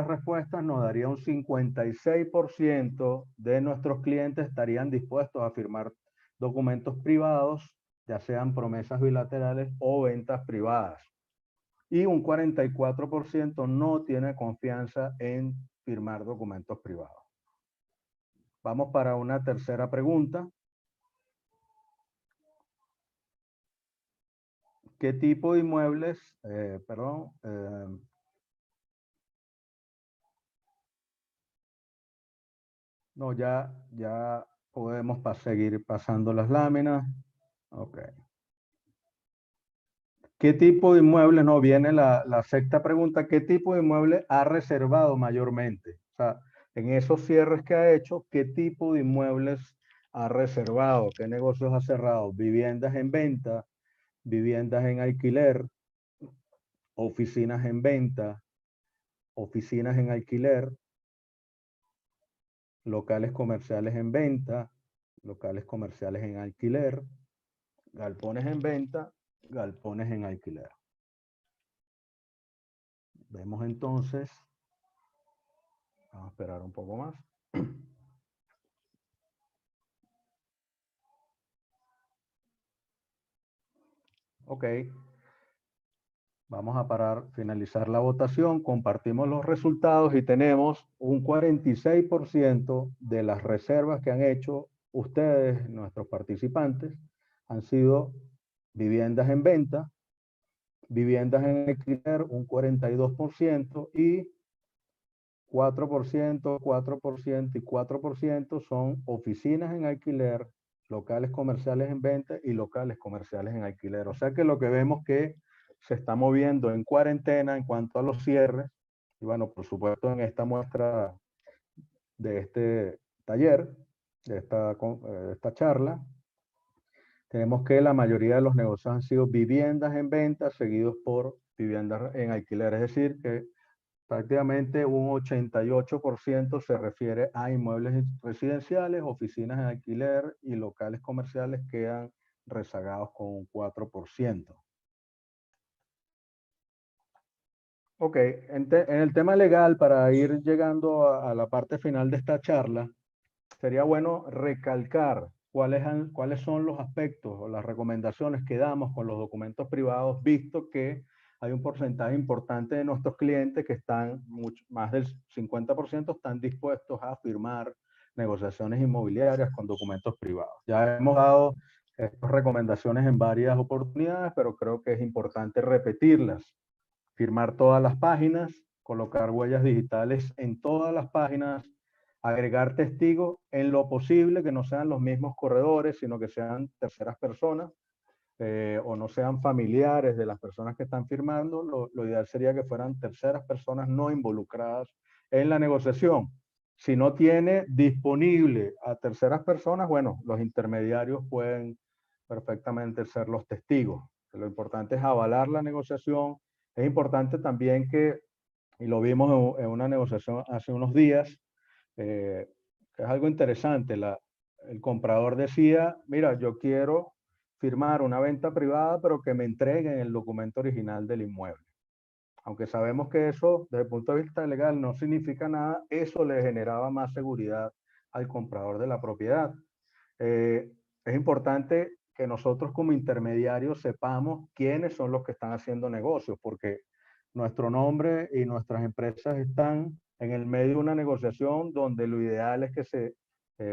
respuestas, nos daría un 56% de nuestros clientes estarían dispuestos a firmar documentos privados, ya sean promesas bilaterales o ventas privadas. Y un 44% no tiene confianza en firmar documentos privados. Vamos para una tercera pregunta. ¿Qué tipo de inmuebles, no, ya podemos seguir pasando las láminas. Ok. ¿Qué tipo de inmuebles? No, viene la sexta pregunta. ¿Qué tipo de inmueble ha reservado mayormente? O sea, en esos cierres que ha hecho, ¿qué tipo de inmuebles ha reservado? ¿Qué negocios ha cerrado? Viviendas en venta, viviendas en alquiler, oficinas en venta, oficinas en alquiler, locales comerciales en venta, locales comerciales en alquiler, galpones en venta, galpones en alquiler. Vemos entonces, vamos a esperar un poco más. Ok. Vamos a finalizar la votación, compartimos los resultados y tenemos un 46% de las reservas que han hecho ustedes, nuestros participantes, han sido viviendas en venta, viviendas en alquiler, un 42%, y 4%, 4% y 4% son oficinas en alquiler, locales comerciales en venta y locales comerciales en alquiler. O sea que lo que vemos que se está moviendo en cuarentena en cuanto a los cierres, y bueno, por supuesto en esta muestra de este taller, de esta charla, tenemos que la mayoría de los negocios han sido viviendas en venta seguidos por viviendas en alquiler, es decir que prácticamente un 88% se refiere a inmuebles residenciales, oficinas en alquiler y locales comerciales quedan rezagados con un 4%. Ok, en el tema legal, para ir llegando a la parte final de esta charla, sería bueno recalcar cuáles son los aspectos o las recomendaciones que damos con los documentos privados, visto que hay un porcentaje importante de nuestros clientes que están, más del 50% están dispuestos a firmar negociaciones inmobiliarias con documentos privados. Ya hemos dado estas recomendaciones en varias oportunidades, pero creo que es importante repetirlas. Firmar todas las páginas, colocar huellas digitales en todas las páginas, agregar testigos en lo posible que no sean los mismos corredores, sino que sean terceras personas, o no sean familiares de las personas que están firmando. Lo ideal sería que fueran terceras personas no involucradas en la negociación. Si no tiene disponible a terceras personas, bueno, los intermediarios pueden perfectamente ser los testigos. Lo importante es avalar la negociación. Es importante también que, y lo vimos en una negociación hace unos días, que es algo interesante, el comprador decía, mira, yo quiero firmar una venta privada, pero que me entreguen el documento original del inmueble. Aunque sabemos que eso, desde el punto de vista legal, no significa nada, eso le generaba más seguridad al comprador de la propiedad. Es importante que nosotros como intermediarios sepamos quiénes son los que están haciendo negocios, porque nuestro nombre y nuestras empresas están en el medio de una negociación donde lo ideal es que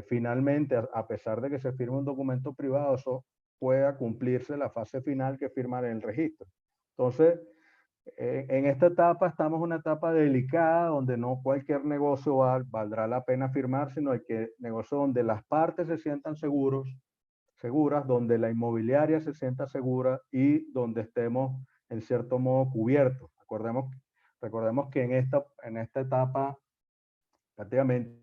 finalmente, a pesar de que se firme un documento privado, eso pueda cumplirse la fase final que firmar en el registro. Entonces, en esta etapa estamos en una etapa delicada donde no cualquier negocio valdrá la pena firmar, sino el negocio donde las partes se sientan seguras, donde la inmobiliaria se sienta segura y donde estemos en cierto modo cubiertos. Recordemos que en esta etapa prácticamente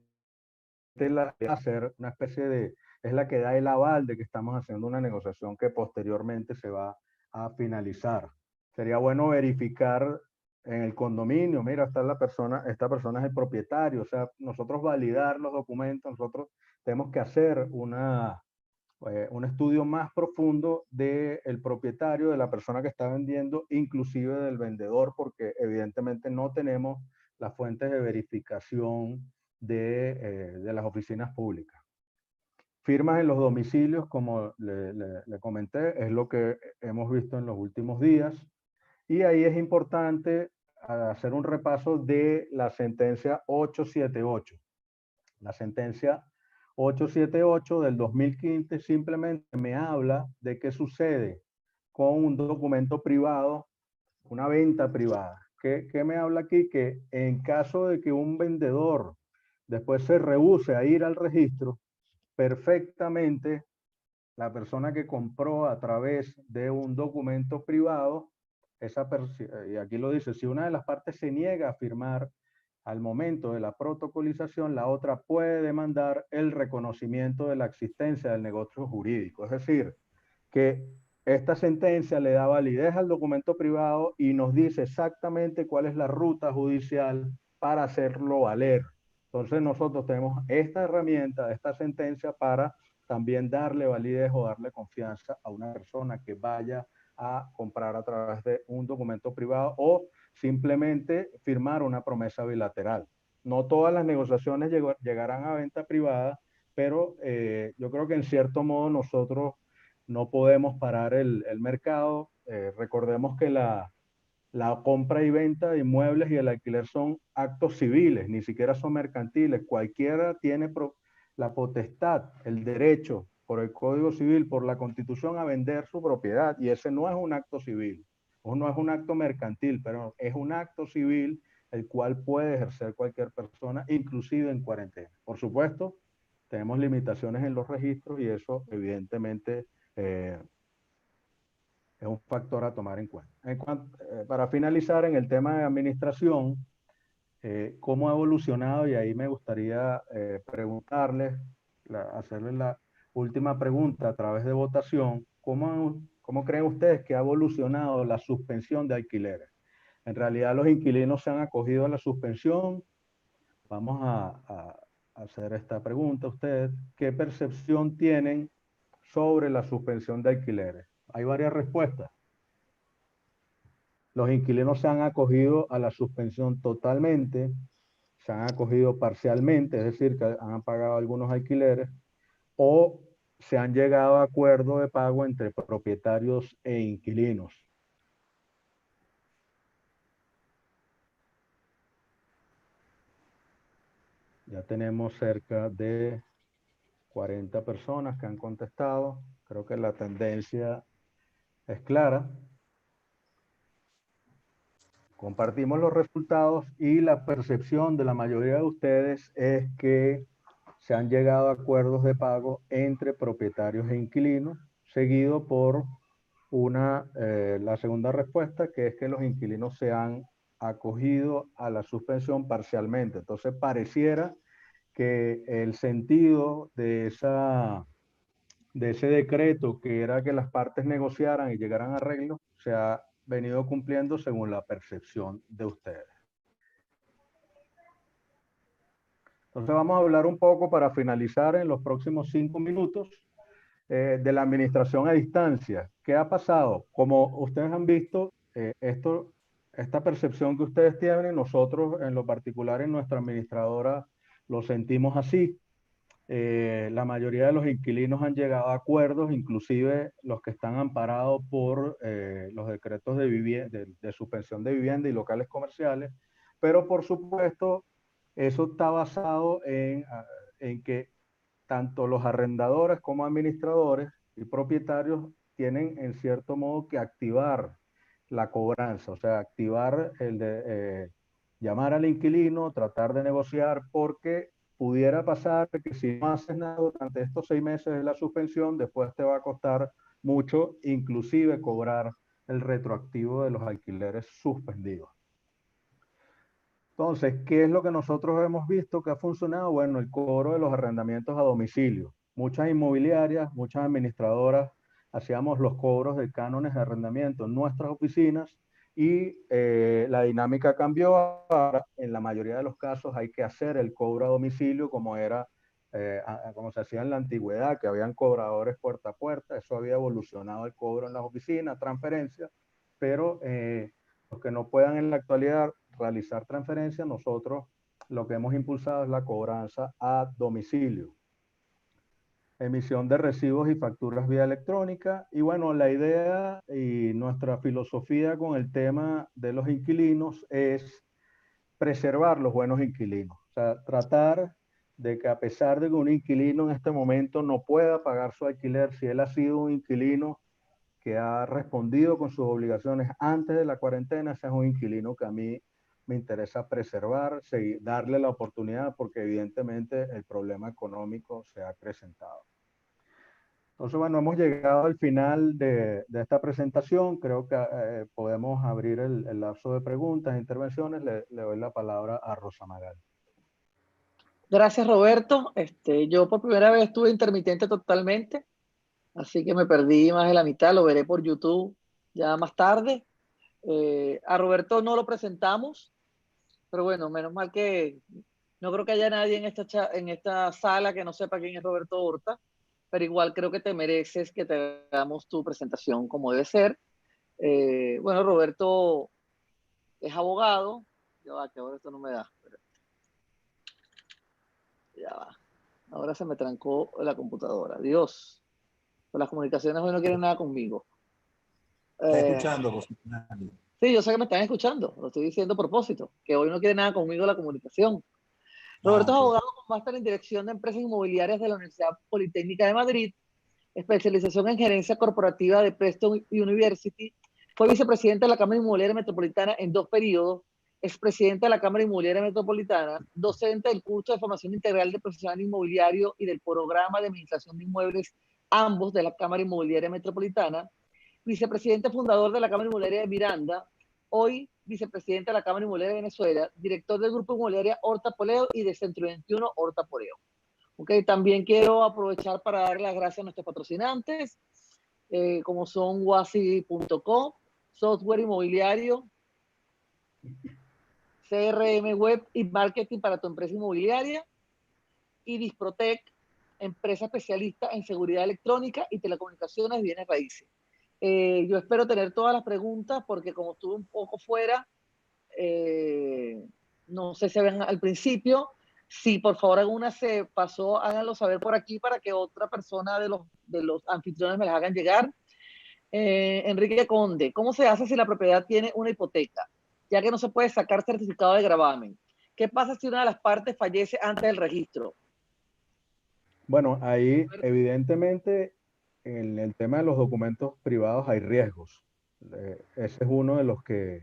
hacer una especie es la que da el aval de que estamos haciendo una negociación que posteriormente se va a finalizar. Sería bueno verificar en el condominio, mira, esta persona es el propietario, o sea, nosotros validar los documentos, nosotros tenemos que hacer un estudio más profundo del propietario, de la persona que está vendiendo, inclusive del vendedor, porque evidentemente no tenemos las fuentes de verificación de las oficinas públicas. Firmas en los domicilios, como le comenté, es lo que hemos visto en los últimos días. Y ahí es importante hacer un repaso de la sentencia 878. La sentencia 878 del 2015 simplemente me habla de qué sucede con un documento privado, una venta privada. ¿Qué me habla aquí? Que en caso de que un vendedor después se rehúse a ir al registro, perfectamente la persona que compró a través de un documento privado, y aquí lo dice, si una de las partes se niega a firmar al momento de la protocolización, la otra puede demandar el reconocimiento de la existencia del negocio jurídico. Es decir, que esta sentencia le da validez al documento privado y nos dice exactamente cuál es la ruta judicial para hacerlo valer. Entonces nosotros tenemos esta herramienta, esta sentencia, para también darle validez o darle confianza a una persona que vaya a comprar a través de un documento privado o simplemente firmar una promesa bilateral. No todas las negociaciones llegarán a venta privada, pero yo creo que en cierto modo nosotros no podemos parar el mercado. Recordemos que la la compra y venta de inmuebles y el alquiler son actos civiles, ni siquiera son mercantiles. Cualquiera tiene la potestad, el derecho por el Código Civil, por la Constitución, a vender su propiedad, y ese no es un acto civil, o no es un acto mercantil, pero es un acto civil el cual puede ejercer cualquier persona, inclusive en cuarentena. Por supuesto, tenemos limitaciones en los registros y eso evidentemente es un factor a tomar en cuenta. Para finalizar, en el tema de administración, ¿cómo ha evolucionado? Y ahí me gustaría preguntarles, hacerles la última pregunta a través de votación. ¿Cómo creen ustedes que ha evolucionado la suspensión de alquileres? En realidad los inquilinos se han acogido a la suspensión. Vamos a hacer esta pregunta a ustedes. ¿Qué percepción tienen sobre la suspensión de alquileres? Hay varias respuestas. Los inquilinos se han acogido a la suspensión totalmente, se han acogido parcialmente, es decir, que han pagado algunos alquileres, o se han llegado a acuerdo de pago entre propietarios e inquilinos. Ya tenemos cerca de 40 personas que han contestado. Creo que la tendencia es clara. Compartimos los resultados y la percepción de la mayoría de ustedes es que se han llegado a acuerdos de pago entre propietarios e inquilinos, seguido por la segunda respuesta, que es que los inquilinos se han acogido a la suspensión parcialmente. Entonces pareciera que el sentido de ese decreto, que era que las partes negociaran y llegaran a arreglos, se ha venido cumpliendo según la percepción de ustedes. Entonces vamos a hablar un poco para finalizar en los próximos 5 minutos de la administración a distancia. ¿Qué ha pasado? Como ustedes han visto, esta percepción que ustedes tienen, nosotros en lo particular en nuestra administradora lo sentimos así. La mayoría de los inquilinos han llegado a acuerdos, inclusive los que están amparados por los decretos de suspensión de vivienda y locales comerciales, pero por supuesto eso está basado en que tanto los arrendadores como administradores y propietarios tienen en cierto modo que activar la cobranza, o sea, activar llamar al inquilino, tratar de negociar, porque pudiera pasar que si no haces nada durante estos 6 meses de la suspensión, después te va a costar mucho, inclusive cobrar el retroactivo de los alquileres suspendidos. Entonces, ¿qué es lo que nosotros hemos visto que ha funcionado? Bueno, el cobro de los arrendamientos a domicilio. Muchas inmobiliarias, muchas administradoras hacíamos los cobros de cánones de arrendamiento en nuestras oficinas y la dinámica cambió. Ahora, en la mayoría de los casos hay que hacer el cobro a domicilio como como se hacía en la antigüedad, que habían cobradores puerta a puerta. Eso había evolucionado el cobro en las oficinas, transferencias, pero los que no puedan en la actualidad realizar transferencias, nosotros lo que hemos impulsado es la cobranza a domicilio. Emisión de recibos y facturas vía electrónica. Y bueno, la idea y nuestra filosofía con el tema de los inquilinos es preservar los buenos inquilinos. O sea, tratar de que a pesar de que un inquilino en este momento no pueda pagar su alquiler, si él ha sido un inquilino que ha respondido con sus obligaciones antes de la cuarentena, ese es un inquilino que a mí me interesa preservar, darle la oportunidad, porque evidentemente el problema económico se ha acrecentado. Entonces, bueno, hemos llegado al final de esta presentación. Creo que podemos abrir el lapso de preguntas e intervenciones. Le doy la palabra a Rosa Magali. Gracias, Roberto. Yo por primera vez estuve intermitente totalmente, así que me perdí más de la mitad. Lo veré por YouTube ya más tarde. A Roberto no lo presentamos, pero bueno, menos mal que no creo que haya nadie en esta sala que no sepa quién es Roberto Horta, pero igual creo que te mereces que te hagamos tu presentación como debe ser. Bueno, Roberto es abogado. Ya va, que ahora esto no me da. Ya va. Ahora se me trancó la computadora. Dios. Las comunicaciones hoy no quieren nada conmigo. Está escuchando, José Magali. Sí, yo sé que me están escuchando, lo estoy diciendo a propósito, que hoy no quiere nada conmigo la comunicación. Roberto es Ok. abogado con máster en Dirección de Empresas Inmobiliarias de la Universidad Politécnica de Madrid, especialización en gerencia corporativa de Preston University. Fue vicepresidente de la Cámara Inmobiliaria Metropolitana en 2 periodos, expresidente de la Cámara Inmobiliaria Metropolitana, docente del curso de formación integral de profesional inmobiliario y del programa de administración de inmuebles, ambos de la Cámara Inmobiliaria Metropolitana, vicepresidente fundador de la Cámara Inmobiliaria de Miranda, hoy vicepresidente de la Cámara Inmobiliaria de Venezuela, director del Grupo Inmobiliaria Horta Poleo y de Centro 21 Horta Poleo. Okay, también quiero aprovechar para dar las gracias a nuestros patrocinantes, como son wasi.com, software inmobiliario, CRM web y marketing para tu empresa inmobiliaria, y Disprotec, empresa especialista en seguridad electrónica y telecomunicaciones y bienes raíces. Yo espero tener todas las preguntas porque como estuve un poco fuera, no sé si ven al principio. Si por favor alguna se pasó, háganlo saber por aquí para que otra persona de los anfitriones me las hagan llegar. Enrique Conde, ¿cómo se hace si la propiedad tiene una hipoteca? Ya que no se puede sacar certificado de gravamen. ¿Qué pasa si una de las partes fallece antes del registro? Bueno, ahí evidentemente en el tema de los documentos privados hay riesgos. Ese es uno de los que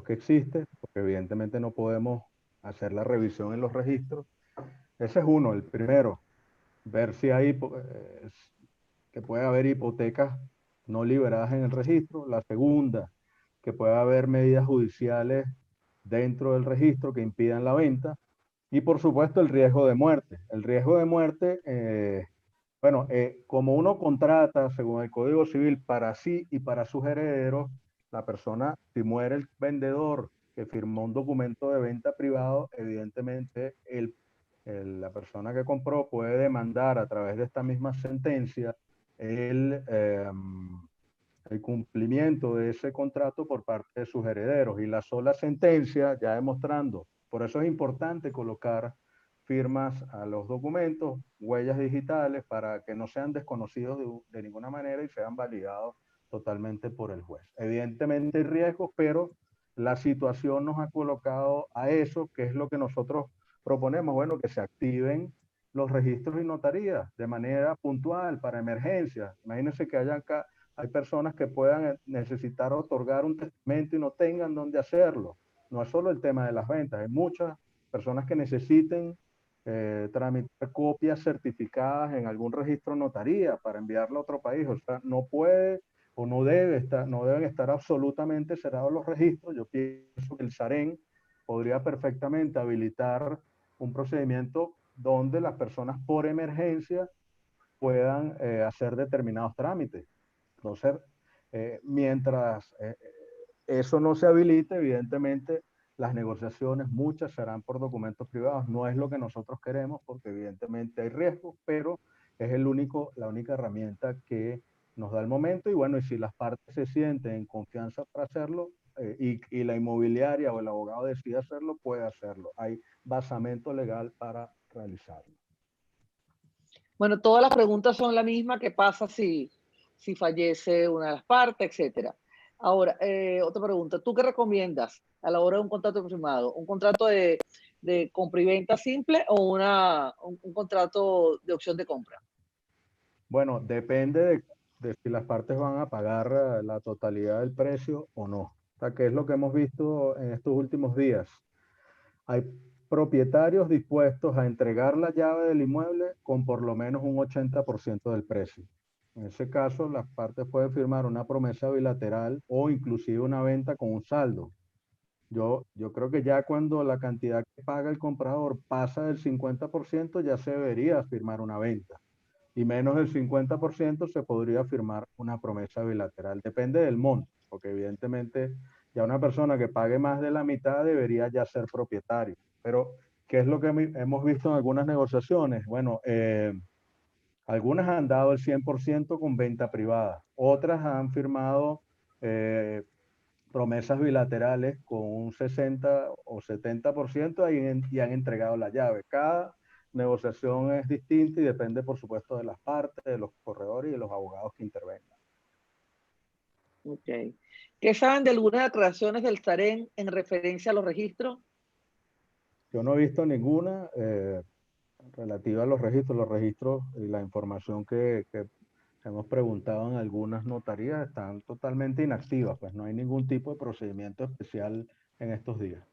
existe, porque evidentemente no podemos hacer la revisión en los registros. Ese es uno, el primero, ver si hay que puede haber hipotecas no liberadas en el registro. La segunda, que puede haber medidas judiciales dentro del registro que impidan la venta. Y por supuesto el riesgo de muerte. El riesgo de muerte, como uno contrata, según el Código Civil, para sí y para sus herederos, la persona, si muere el vendedor que firmó un documento de venta privado, evidentemente la persona que compró puede demandar a través de esta misma sentencia el, eh, el cumplimiento de ese contrato por parte de sus herederos. Y la sola sentencia, ya demostrando, por eso es importante colocar firmas a los documentos, huellas digitales, para que no sean desconocidos de ninguna manera y sean validados totalmente por el juez. Evidentemente hay riesgos, pero la situación nos ha colocado a eso, que es lo que nosotros proponemos, bueno, que se activen los registros y notarías de manera puntual para emergencias. Imagínense que hay personas que puedan necesitar otorgar un testamento y no tengan dónde hacerlo. No es solo el tema de las ventas, hay muchas personas que necesiten tramitar copias certificadas en algún registro notaría para enviarlo a otro país. O sea, no puede o no deben estar absolutamente cerrados los registros. Yo pienso que el SAREN podría perfectamente habilitar un procedimiento donde las personas por emergencia puedan hacer determinados trámites. Entonces, mientras eso no se habilite, evidentemente las negociaciones, muchas serán por documentos privados. No es lo que nosotros queremos porque evidentemente hay riesgos, pero es la única herramienta que nos da el momento. Y bueno, y si las partes se sienten en confianza para hacerlo y la inmobiliaria o el abogado decide hacerlo, puede hacerlo. Hay basamento legal para realizarlo. Bueno, todas las preguntas son la misma. ¿Qué pasa si fallece una de las partes, etcétera? Ahora, otra pregunta. ¿Tú qué recomiendas a la hora de un contrato firmado? ¿Un contrato de compra y venta simple o un contrato de opción de compra? Bueno, depende de si las partes van a pagar la totalidad del precio o no. O sea, que es lo que hemos visto en estos últimos días. Hay propietarios dispuestos a entregar la llave del inmueble con por lo menos un 80% del precio. En ese caso, las partes pueden firmar una promesa bilateral o inclusive una venta con un saldo. Yo creo que ya cuando la cantidad que paga el comprador pasa del 50%, ya se debería firmar una venta. Y menos del 50% se podría firmar una promesa bilateral. Depende del monto, porque evidentemente ya una persona que pague más de la mitad debería ya ser propietario. Pero, ¿qué es lo que hemos visto en algunas negociaciones? Bueno, algunas han dado el 100% con venta privada, otras han firmado promesas bilaterales con un 60 o 70% y han entregado la llave. Cada negociación es distinta y depende, por supuesto, de las partes, de los corredores y de los abogados que intervengan. Ok. ¿Qué saben de algunas declaraciones del SAREN en referencia a los registros? Yo no he visto ninguna relativa a los registros y la información que hemos preguntado en algunas notarías están totalmente inactivas, pues no hay ningún tipo de procedimiento especial en estos días.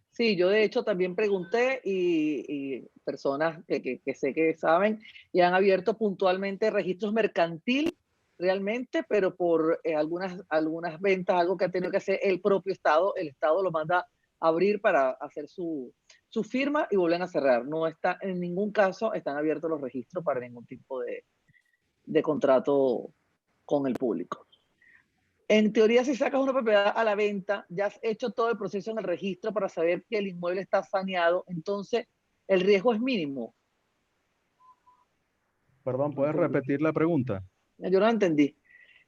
Sí, yo de hecho también pregunté y personas que sé que saben y han abierto puntualmente registros mercantil realmente, pero por algunas ventas, algo que ha tenido que hacer el propio Estado, el Estado lo manda a abrir para hacer su firma y vuelven a cerrar. No está, en ningún caso están abiertos los registros para ningún tipo de contrato con el público. En teoría, si sacas una propiedad a la venta, ya has hecho todo el proceso en el registro para saber que el inmueble está saneado, entonces el riesgo es mínimo. Perdón, ¿puedes repetir la pregunta? Yo no entendí.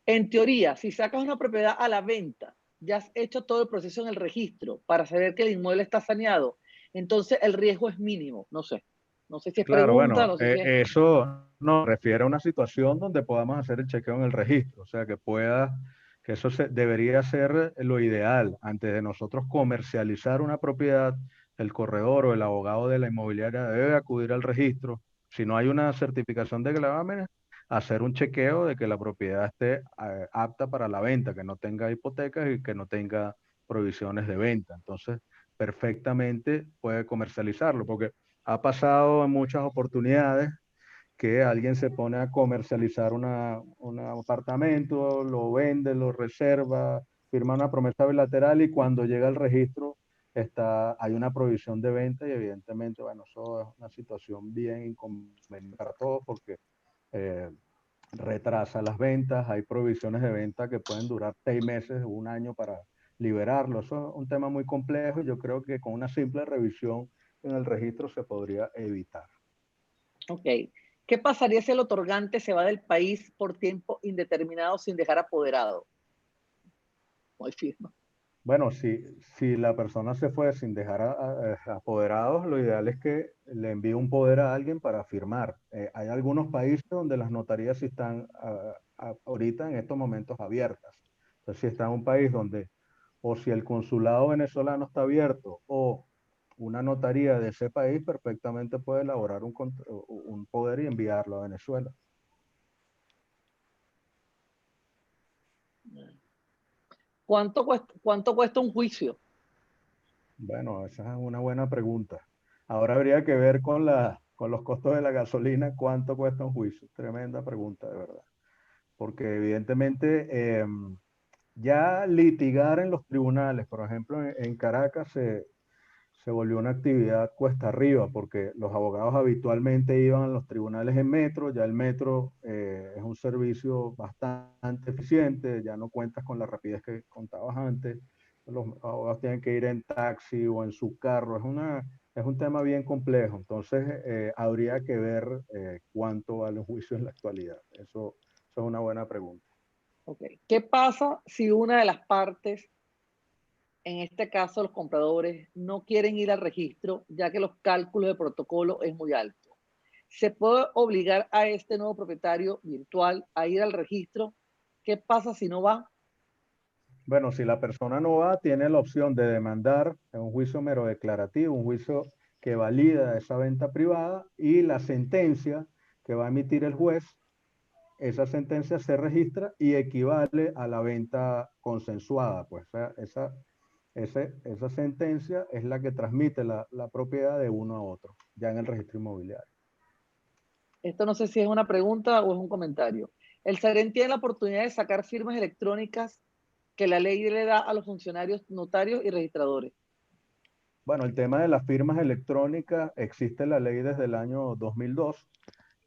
En teoría, si sacas una propiedad a la venta, ya has hecho todo el proceso en el registro para saber que el inmueble está saneado, entonces el riesgo es mínimo. No sé. No sé si es Claro, pregunta, bueno, no sé si es... eso nos refiere a una situación donde podamos hacer el chequeo en el registro, o sea, que eso debería ser lo ideal. Antes de nosotros comercializar una propiedad, el corredor o el abogado de la inmobiliaria debe acudir al registro. Si no hay una certificación de gravámenes, hacer un chequeo de que la propiedad esté apta para la venta, que no tenga hipotecas y que no tenga provisiones de venta. Entonces, perfectamente puede comercializarlo, porque ha pasado en muchas oportunidades que alguien se pone a comercializar un apartamento, lo vende, lo reserva, firma una promesa bilateral y cuando llega el registro hay una prohibición de venta y evidentemente, bueno, eso es una situación bien inconveniente para todos porque retrasa las ventas, hay prohibiciones de venta que pueden durar 6 meses o un año para liberarlo. Eso es un tema muy complejo y yo creo que con una simple revisión en el registro se podría evitar. Ok. ¿Qué pasaría si el otorgante se va del país por tiempo indeterminado sin dejar apoderado? No hay firma. Bueno, si la persona se fue sin dejar apoderados, lo ideal es que le envíe un poder a alguien para firmar. Hay algunos países donde las notarías sí están ahorita en estos momentos abiertas. Entonces, si está en un país donde, o si el consulado venezolano está abierto, o una notaría de ese país perfectamente puede elaborar un poder y enviarlo a Venezuela. ¿Cuánto cuesta un juicio? Bueno, esa es una buena pregunta. Ahora habría que ver con los costos de la gasolina cuánto cuesta un juicio. Tremenda pregunta, de verdad. Porque evidentemente ya litigar en los tribunales, por ejemplo, en Caracas se volvió una actividad cuesta arriba, porque los abogados habitualmente iban a los tribunales en metro, ya el metro es un servicio bastante eficiente, ya no cuentas con la rapidez que contabas antes, los abogados tienen que ir en taxi o en su carro, es un tema bien complejo, entonces habría que ver cuánto vale un juicio en la actualidad, eso es una buena pregunta. Okay. ¿Qué pasa si una de las partes, en este caso los compradores, no quieren ir al registro ya que los cálculos de protocolo es muy alto? ¿Se puede obligar a este nuevo propietario virtual a ir al registro? ¿Qué pasa si no va? Bueno, si la persona no va, tiene la opción de demandar en un juicio mero declarativo, un juicio que valida esa venta privada y la sentencia que va a emitir el juez, esa sentencia se registra y equivale a la venta consensuada. Pues esa sentencia es la que transmite la propiedad de uno a otro, ya en el registro inmobiliario. Esto no sé si es una pregunta o es un comentario. El SAREN tiene la oportunidad de sacar firmas electrónicas que la ley le da a los funcionarios notarios y registradores. Bueno, el tema de las firmas electrónicas, existe la ley desde el año 2002,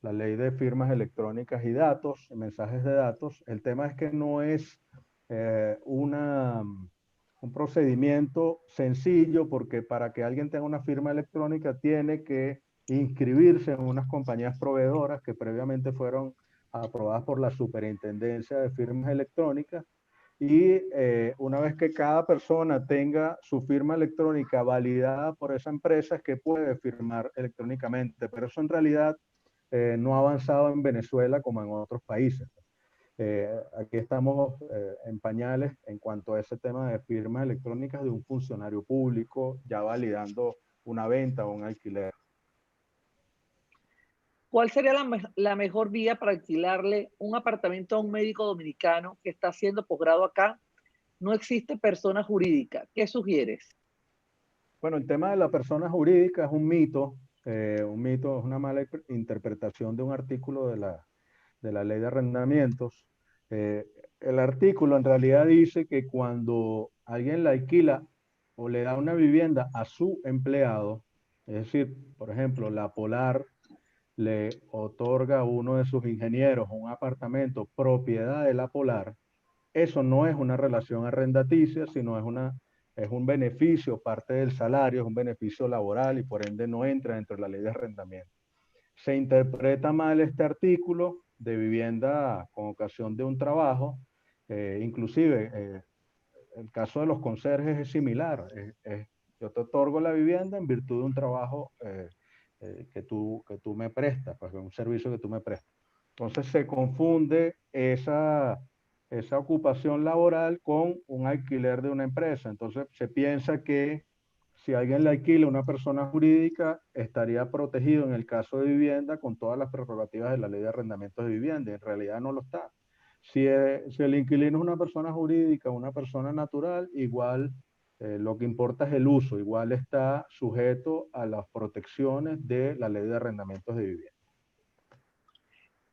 la ley de firmas electrónicas y datos, mensajes de datos. El tema es que no es un procedimiento sencillo porque para que alguien tenga una firma electrónica tiene que inscribirse en unas compañías proveedoras que previamente fueron aprobadas por la Superintendencia de Firmas Electrónicas y una vez que cada persona tenga su firma electrónica validada por esa empresa es que puede firmar electrónicamente, pero eso en realidad no ha avanzado en Venezuela como en otros países. Aquí estamos en pañales en cuanto a ese tema de firmas electrónicas de un funcionario público ya validando una venta o un alquiler. ¿Cuál sería la mejor vía para alquilarle un apartamento a un médico dominicano que está haciendo posgrado acá? No existe persona jurídica. ¿Qué sugieres? Bueno, el tema de la persona jurídica es un mito. Un mito es una mala interpretación de un artículo de la ley de arrendamientos. El artículo en realidad dice que cuando alguien la alquila o le da una vivienda a su empleado, es decir, por ejemplo, la Polar le otorga a uno de sus ingenieros un apartamento propiedad de la Polar, eso no es una relación arrendaticia, sino es un beneficio, parte del salario, es un beneficio laboral y por ende no entra dentro de la ley de arrendamiento. Se interpreta mal este artículo de vivienda con ocasión de un trabajo, inclusive el caso de los conserjes es similar. Yo te otorgo la vivienda en virtud de un trabajo que tú me prestas, pues un servicio que tú me prestas. Entonces se confunde esa ocupación laboral con un alquiler de una empresa. Entonces se piensa que si alguien le alquila a una persona jurídica, estaría protegido en el caso de vivienda con todas las prerrogativas de la ley de arrendamientos de vivienda. En realidad no lo está. Si el inquilino es una persona jurídica, una persona natural, igual lo que importa es el uso, igual está sujeto a las protecciones de la ley de arrendamientos de vivienda.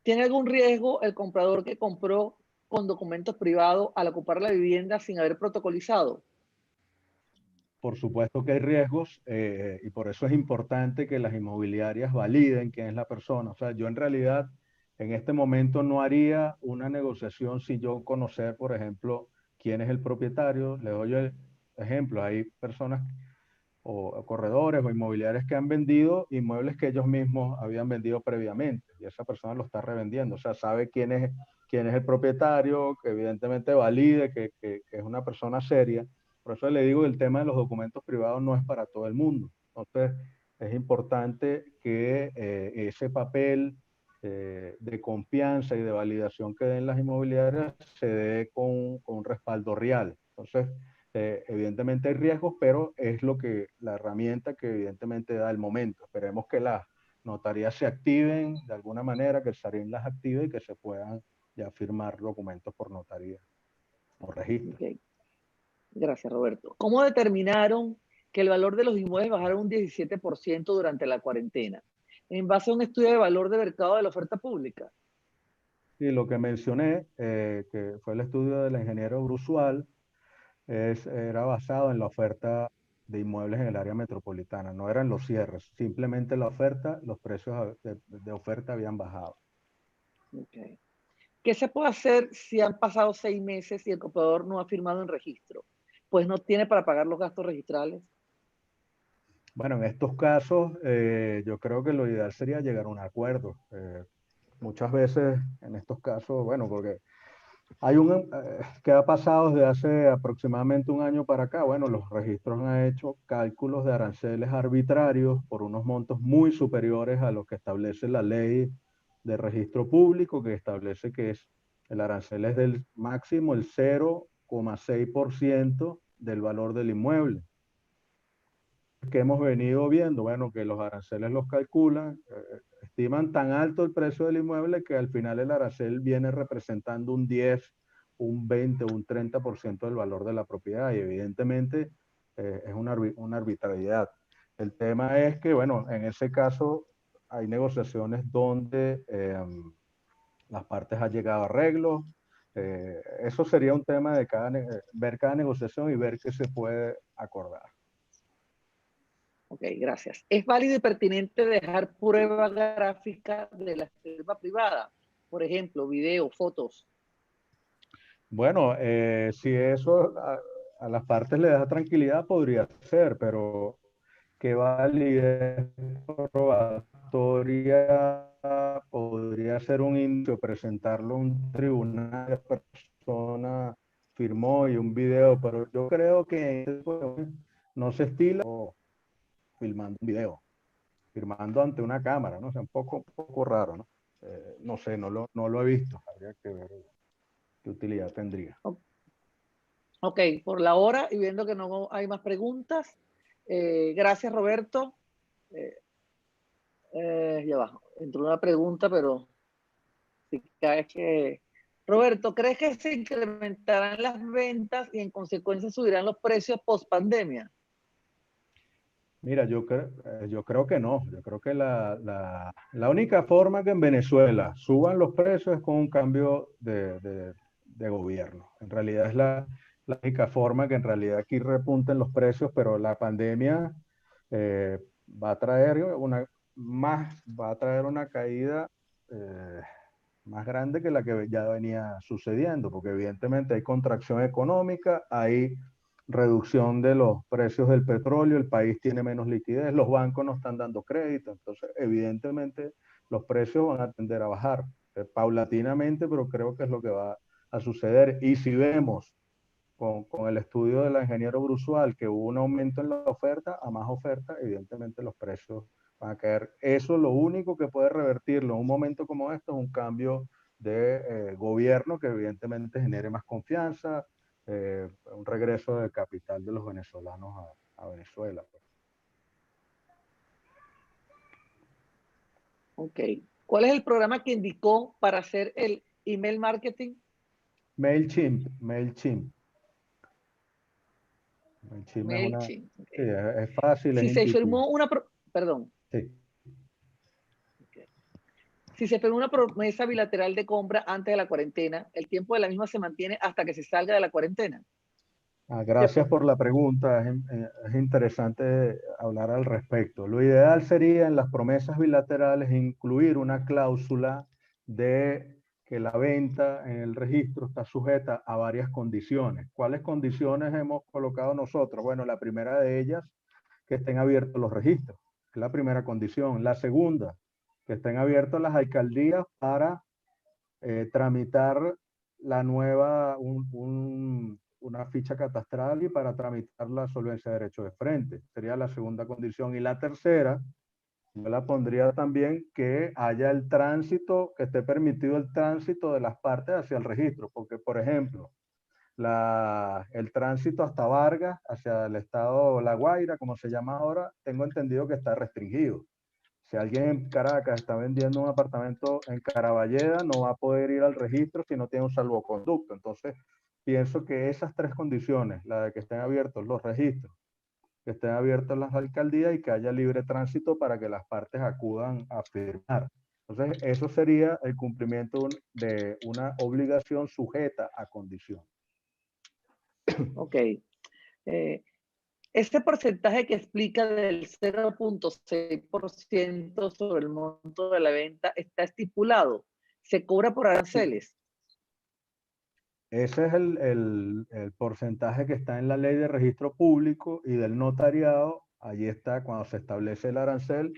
¿Tiene algún riesgo el comprador que compró con documentos privados al ocupar la vivienda sin haber protocolizado? Por supuesto que hay riesgos y por eso es importante que las inmobiliarias validen quién es la persona. O sea, yo en realidad en este momento no haría una negociación sin yo conocer, por ejemplo, quién es el propietario. Les doy el ejemplo, hay personas o corredores o inmobiliarias que han vendido inmuebles que ellos mismos habían vendido previamente y esa persona lo está revendiendo. O sea, sabe quién es el propietario, que evidentemente valide que es una persona seria. Por eso le digo que el tema de los documentos privados no es para todo el mundo. Entonces, es importante que ese papel de confianza y de validación que den las inmobiliarias se dé con un respaldo real. Entonces, evidentemente hay riesgos, pero es la herramienta que evidentemente da el momento. Esperemos que las notarías se activen de alguna manera, que el SARIN las active y que se puedan ya firmar documentos por notaría o registro. Okay. Gracias, Roberto. ¿Cómo determinaron que el valor de los inmuebles bajaron un 17% durante la cuarentena? En base a un estudio de valor de mercado de la oferta pública. Sí, lo que mencioné, que fue el estudio del ingeniero Brusual, era basado en la oferta de inmuebles en el área metropolitana, no eran los cierres, simplemente la oferta, los precios de oferta habían bajado. Okay. ¿Qué se puede hacer si han pasado 6 meses y el comprador no ha firmado en registro? Pues no tiene para pagar los gastos registrales. Bueno, en estos casos yo creo que lo ideal sería llegar a un acuerdo. Muchas veces en estos casos, bueno, porque hay que ha pasado desde hace aproximadamente un año para acá. Bueno, los registros han hecho cálculos de aranceles arbitrarios por unos montos muy superiores a lo que establece la ley de registro público, que establece que el arancel es del máximo el 0,6% del valor del inmueble. Que hemos venido viendo, bueno, que los aranceles los calculan, estiman tan alto el precio del inmueble que al final el arancel viene representando un 10, un 20, un 30% del valor de la propiedad y evidentemente es una arbitrariedad. El tema es que, bueno, en ese caso hay negociaciones donde las partes han llegado a arreglos. Eso sería un tema de ver cada negociación y ver qué se puede acordar. Ok, gracias. ¿Es válido y pertinente dejar prueba gráfica de la firma privada? Por ejemplo, video, fotos. Bueno, si eso a las partes le da tranquilidad, podría ser, pero ¿qué validez probatoria podría ser un inicio, presentarlo a un tribunal, la persona firmó y un video? Pero yo creo que no se estila filmando un video, firmando ante una cámara, ¿no? O sea, un poco raro, ¿no? No sé, no lo he visto, habría que ver. ¿Qué utilidad tendría? Ok, por la hora y viendo que no hay más preguntas, gracias Roberto. Ya va, entró una pregunta, pero si caes que... Roberto, ¿crees que se incrementarán las ventas y en consecuencia subirán los precios post pandemia? Mira, yo creo que no. Yo creo que la única forma que en Venezuela suban los precios es con un cambio de gobierno. En realidad es la única forma que en realidad aquí repunten los precios, pero la pandemia eh, va a traer va a traer una caída eh, más grande que la que ya venía sucediendo, porque evidentemente hay contracción económica, hay reducción de los precios del petróleo, el país tiene menos liquidez, los bancos no están dando crédito, entonces evidentemente los precios van a tender a bajar paulatinamente, pero creo que es lo que va a suceder. Y si vemos con el estudio del ingeniero Brusual que hubo un aumento en la oferta, a más oferta, evidentemente los precios van a caer. Eso lo único que puede revertirlo en un momento como este es un cambio de gobierno que evidentemente genere más confianza, un regreso de capital de los venezolanos a Venezuela. Pues. Ok. ¿Cuál es el programa que indicó para hacer el email marketing? MailChimp. MailChimp. Sí, Okay. es fácil, Si es se intuitivo. firmó una... Perdón. Sí. Okay. Si se firmó una promesa bilateral de compra antes de la cuarentena, ¿el tiempo de la misma se mantiene hasta que se salga de la cuarentena? Gracias por la pregunta. Es interesante hablar al respecto. Lo ideal sería en las promesas bilaterales incluir una cláusula de que la venta en el registro está sujeta a varias condiciones. ¿Cuáles condiciones hemos colocado nosotros? Bueno, la primera de ellas, que estén abiertos los registros. Es la primera condición. La segunda, que estén abiertos las alcaldías para tramitar la nueva, una ficha catastral y para tramitar la solvencia de derecho de frente. Sería la segunda condición. Y la tercera, yo la pondría también que haya el tránsito, que esté permitido el tránsito de las partes hacia el registro. Porque, por ejemplo, el tránsito hasta Vargas, hacia el estado La Guaira, como se llama ahora, tengo entendido que está restringido. Si alguien en Caracas está vendiendo un apartamento en Caraballeda, no va a poder ir al registro si no tiene un salvoconducto. Entonces, pienso que esas tres condiciones, la de que estén abiertos los registros, que estén abiertas las alcaldías y que haya libre tránsito para que las partes acudan a firmar. Entonces, eso sería el cumplimiento de una obligación sujeta a condición. Ok. Este porcentaje que explica del 0.6% sobre el monto de la venta está estipulado. ¿Se cobra por aranceles? Ese es el porcentaje que está en la ley de registro público y del notariado. Allí está, cuando se establece el arancel,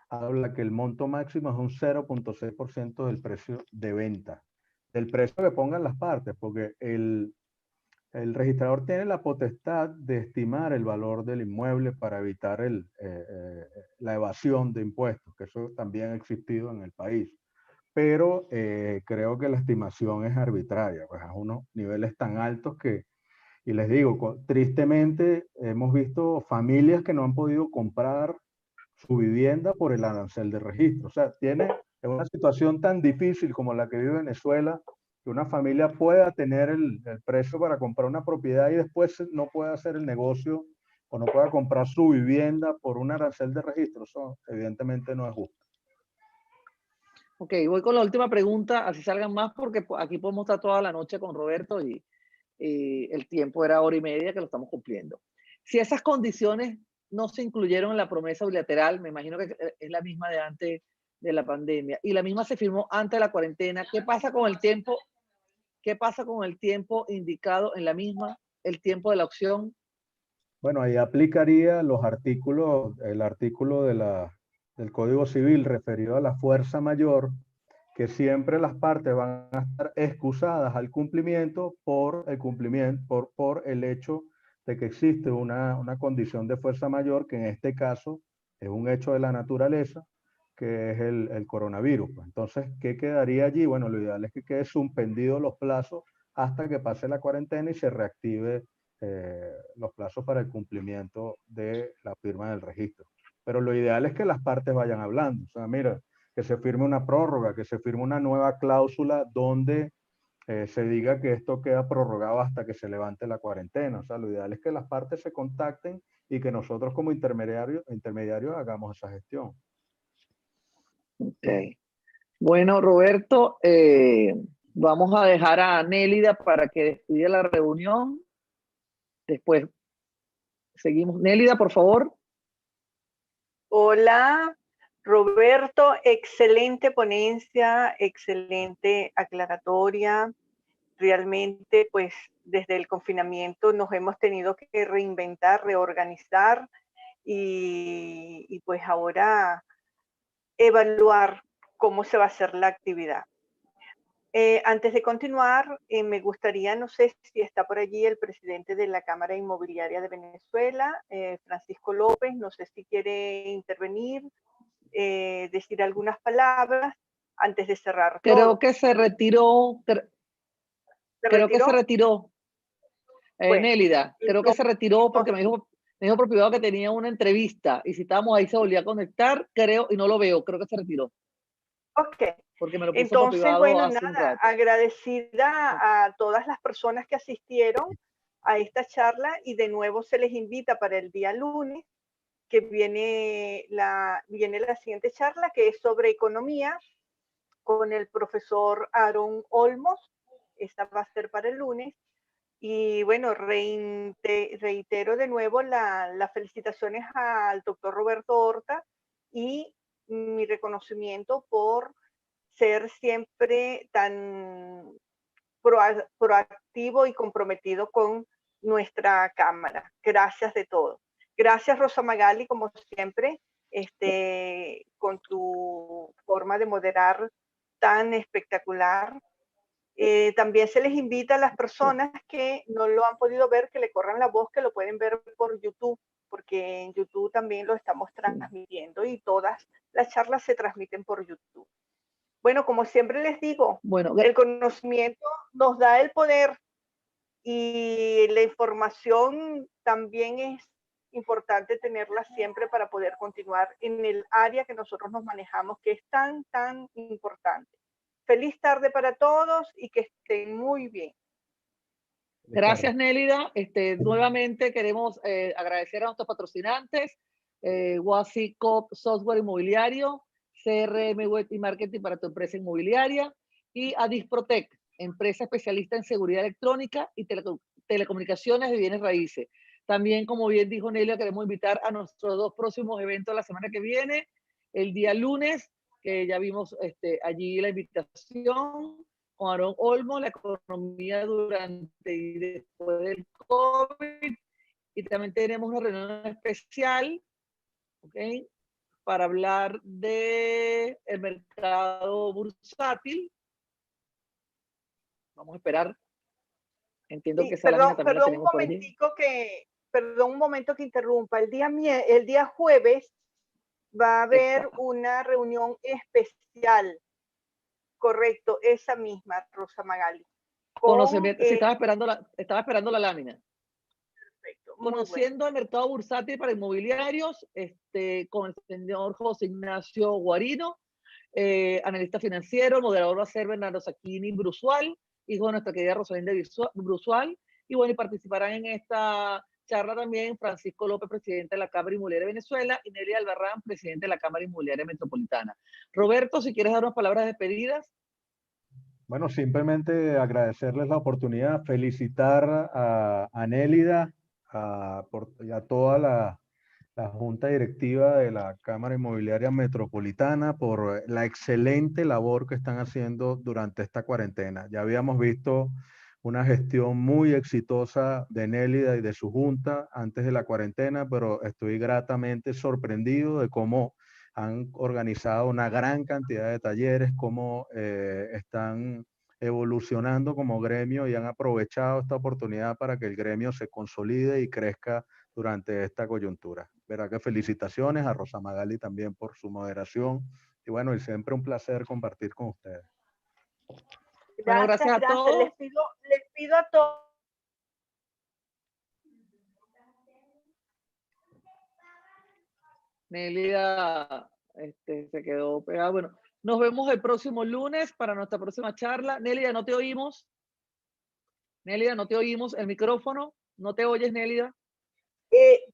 habla que el monto máximo es un 0.6% del precio de venta, del precio que pongan las partes, porque el registrador tiene la potestad de estimar el valor del inmueble para evitar la evasión de impuestos, que eso también ha existido en el país. Pero creo que la estimación es arbitraria, pues a unos niveles tan altos que, y les digo, tristemente hemos visto familias que no han podido comprar su vivienda por el arancel de registro. O sea, tiene una situación tan difícil como la que vive Venezuela, que una familia pueda tener el precio para comprar una propiedad y después no pueda hacer el negocio o no pueda comprar su vivienda por un arancel de registro. Eso evidentemente no es justo. Ok, voy con la última pregunta, así salgan más, porque aquí podemos estar toda la noche con Roberto y el tiempo era 1:30 que lo estamos cumpliendo. Si esas condiciones no se incluyeron en la promesa bilateral, me imagino que es la misma de antes de la pandemia, y la misma se firmó antes de la cuarentena, ¿qué pasa con el tiempo? ¿Qué pasa con el tiempo indicado en la misma, el tiempo de la opción? Bueno, ahí aplicaría los artículos, el artículo del Código Civil referido a la fuerza mayor, que siempre las partes van a estar excusadas al cumplimiento por el hecho de que existe una condición de fuerza mayor, que en este caso es un hecho de la naturaleza, que es el coronavirus. Entonces, ¿qué quedaría allí? Bueno, lo ideal es que quede suspendido los plazos hasta que pase la cuarentena y se reactive los plazos para el cumplimiento de la firma del registro. Pero lo ideal es que las partes vayan hablando. O sea, mira, que se firme una prórroga, que se firme una nueva cláusula donde se diga que esto queda prorrogado hasta que se levante la cuarentena. O sea, lo ideal es que las partes se contacten y que nosotros como intermediarios hagamos esa gestión. Okay. Bueno, Roberto, vamos a dejar a Nélida para que despida la reunión. Después seguimos. Nélida, por favor. Hola, Roberto, excelente ponencia, excelente aclaratoria. Realmente, pues, desde el confinamiento nos hemos tenido que reinventar, reorganizar y pues ahora evaluar cómo se va a hacer la actividad. Antes de continuar, me gustaría, no sé si está por allí el presidente de la Cámara Inmobiliaria de Venezuela, Francisco López, no sé si quiere intervenir, decir algunas palabras antes de cerrar Creo todo. que se retiró. Creo que se retiró. Bueno, Nélida, creo que se retiró porque entonces, me dijo por privado que tenía una entrevista y si estábamos ahí se volvía a conectar, creo, y no lo veo, creo que se retiró. ok. Porque me lo puso por Entonces, privado bueno, hace un nada, rato. agradecida a todas las personas que asistieron a esta charla y de nuevo se les invita para el día lunes, que viene la siguiente charla, que es sobre economía, con el profesor Aaron Olmos. Esta va a ser para el lunes. Y bueno, reitero de nuevo las felicitaciones al doctor Roberto Horta y mi reconocimiento por ser siempre tan proactivo y comprometido con nuestra Cámara. Gracias de todo. Gracias, Rosa Magali, como siempre, con tu forma de moderar tan espectacular. También se les invita a las personas que no lo han podido ver, que le corran la voz, que lo pueden ver por YouTube, porque en YouTube también lo estamos transmitiendo y todas las charlas se transmiten por YouTube. Bueno, como siempre les digo, bueno, el conocimiento nos da el poder y la información también es importante tenerla siempre para poder continuar en el área que nosotros nos manejamos, que es tan, tan importante. Feliz tarde para todos y que estén muy bien. Gracias, Nélida. Nuevamente queremos agradecer a nuestros patrocinantes, Wasi Cop Software Inmobiliario, CRM Web y Marketing para tu empresa inmobiliaria, y a Disprotec, empresa especialista en seguridad electrónica y telecomunicaciones de bienes raíces. También, como bien dijo Nelia, queremos invitar a nuestros dos próximos eventos la semana que viene, el día lunes, que ya vimos allí la invitación, con Aaron Olmos, la economía durante y después del COVID. Y también tenemos una reunión especial, ¿okay?, para hablar del mercado bursátil. Vamos a esperar. Entiendo que esa lámina también la tenemos por allí. Perdón un momento que interrumpa. El día jueves va a haber una reunión especial. Correcto, esa misma, Rosa Magali. Conocimiento, sí, estaba esperando la lámina. Perfecto, Conociendo el mercado bursátil para inmobiliarios, con el señor José Ignacio Guarino, analista financiero. El moderador va a ser Bernardo Sacchini Brusual, hijo de nuestra querida Rosalinda Brusual. Y bueno, y participarán en esta charla también Francisco López, presidente de la Cámara Inmobiliaria de Venezuela, y Nelia Albarrán, presidente de la Cámara Inmobiliaria Metropolitana. Roberto, si quieres dar unas palabras de despedidas. Bueno, simplemente agradecerles la oportunidad, felicitar a Nélida y a toda la Junta Directiva de la Cámara Inmobiliaria Metropolitana por la excelente labor que están haciendo durante esta cuarentena. Ya habíamos visto una gestión muy exitosa de Nélida y de su Junta antes de la cuarentena, pero estoy gratamente sorprendido de cómo han organizado una gran cantidad de talleres, cómo están evolucionando como gremio y han aprovechado esta oportunidad para que el gremio se consolide y crezca durante esta coyuntura. Verá que felicitaciones a Rosa Magali también por su moderación y bueno, y siempre un placer compartir con ustedes. Bueno, gracias a todos. Les pido a todos. Nélida se quedó pegada. Bueno, nos vemos el próximo lunes para nuestra próxima charla. Nélida, no te oímos. Nélida, no te oímos. El micrófono, no te oyes, Nélida.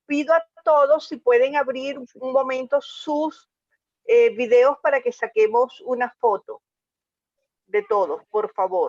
Pido a todos si pueden abrir un momento sus videos para que saquemos una foto de todos, por favor.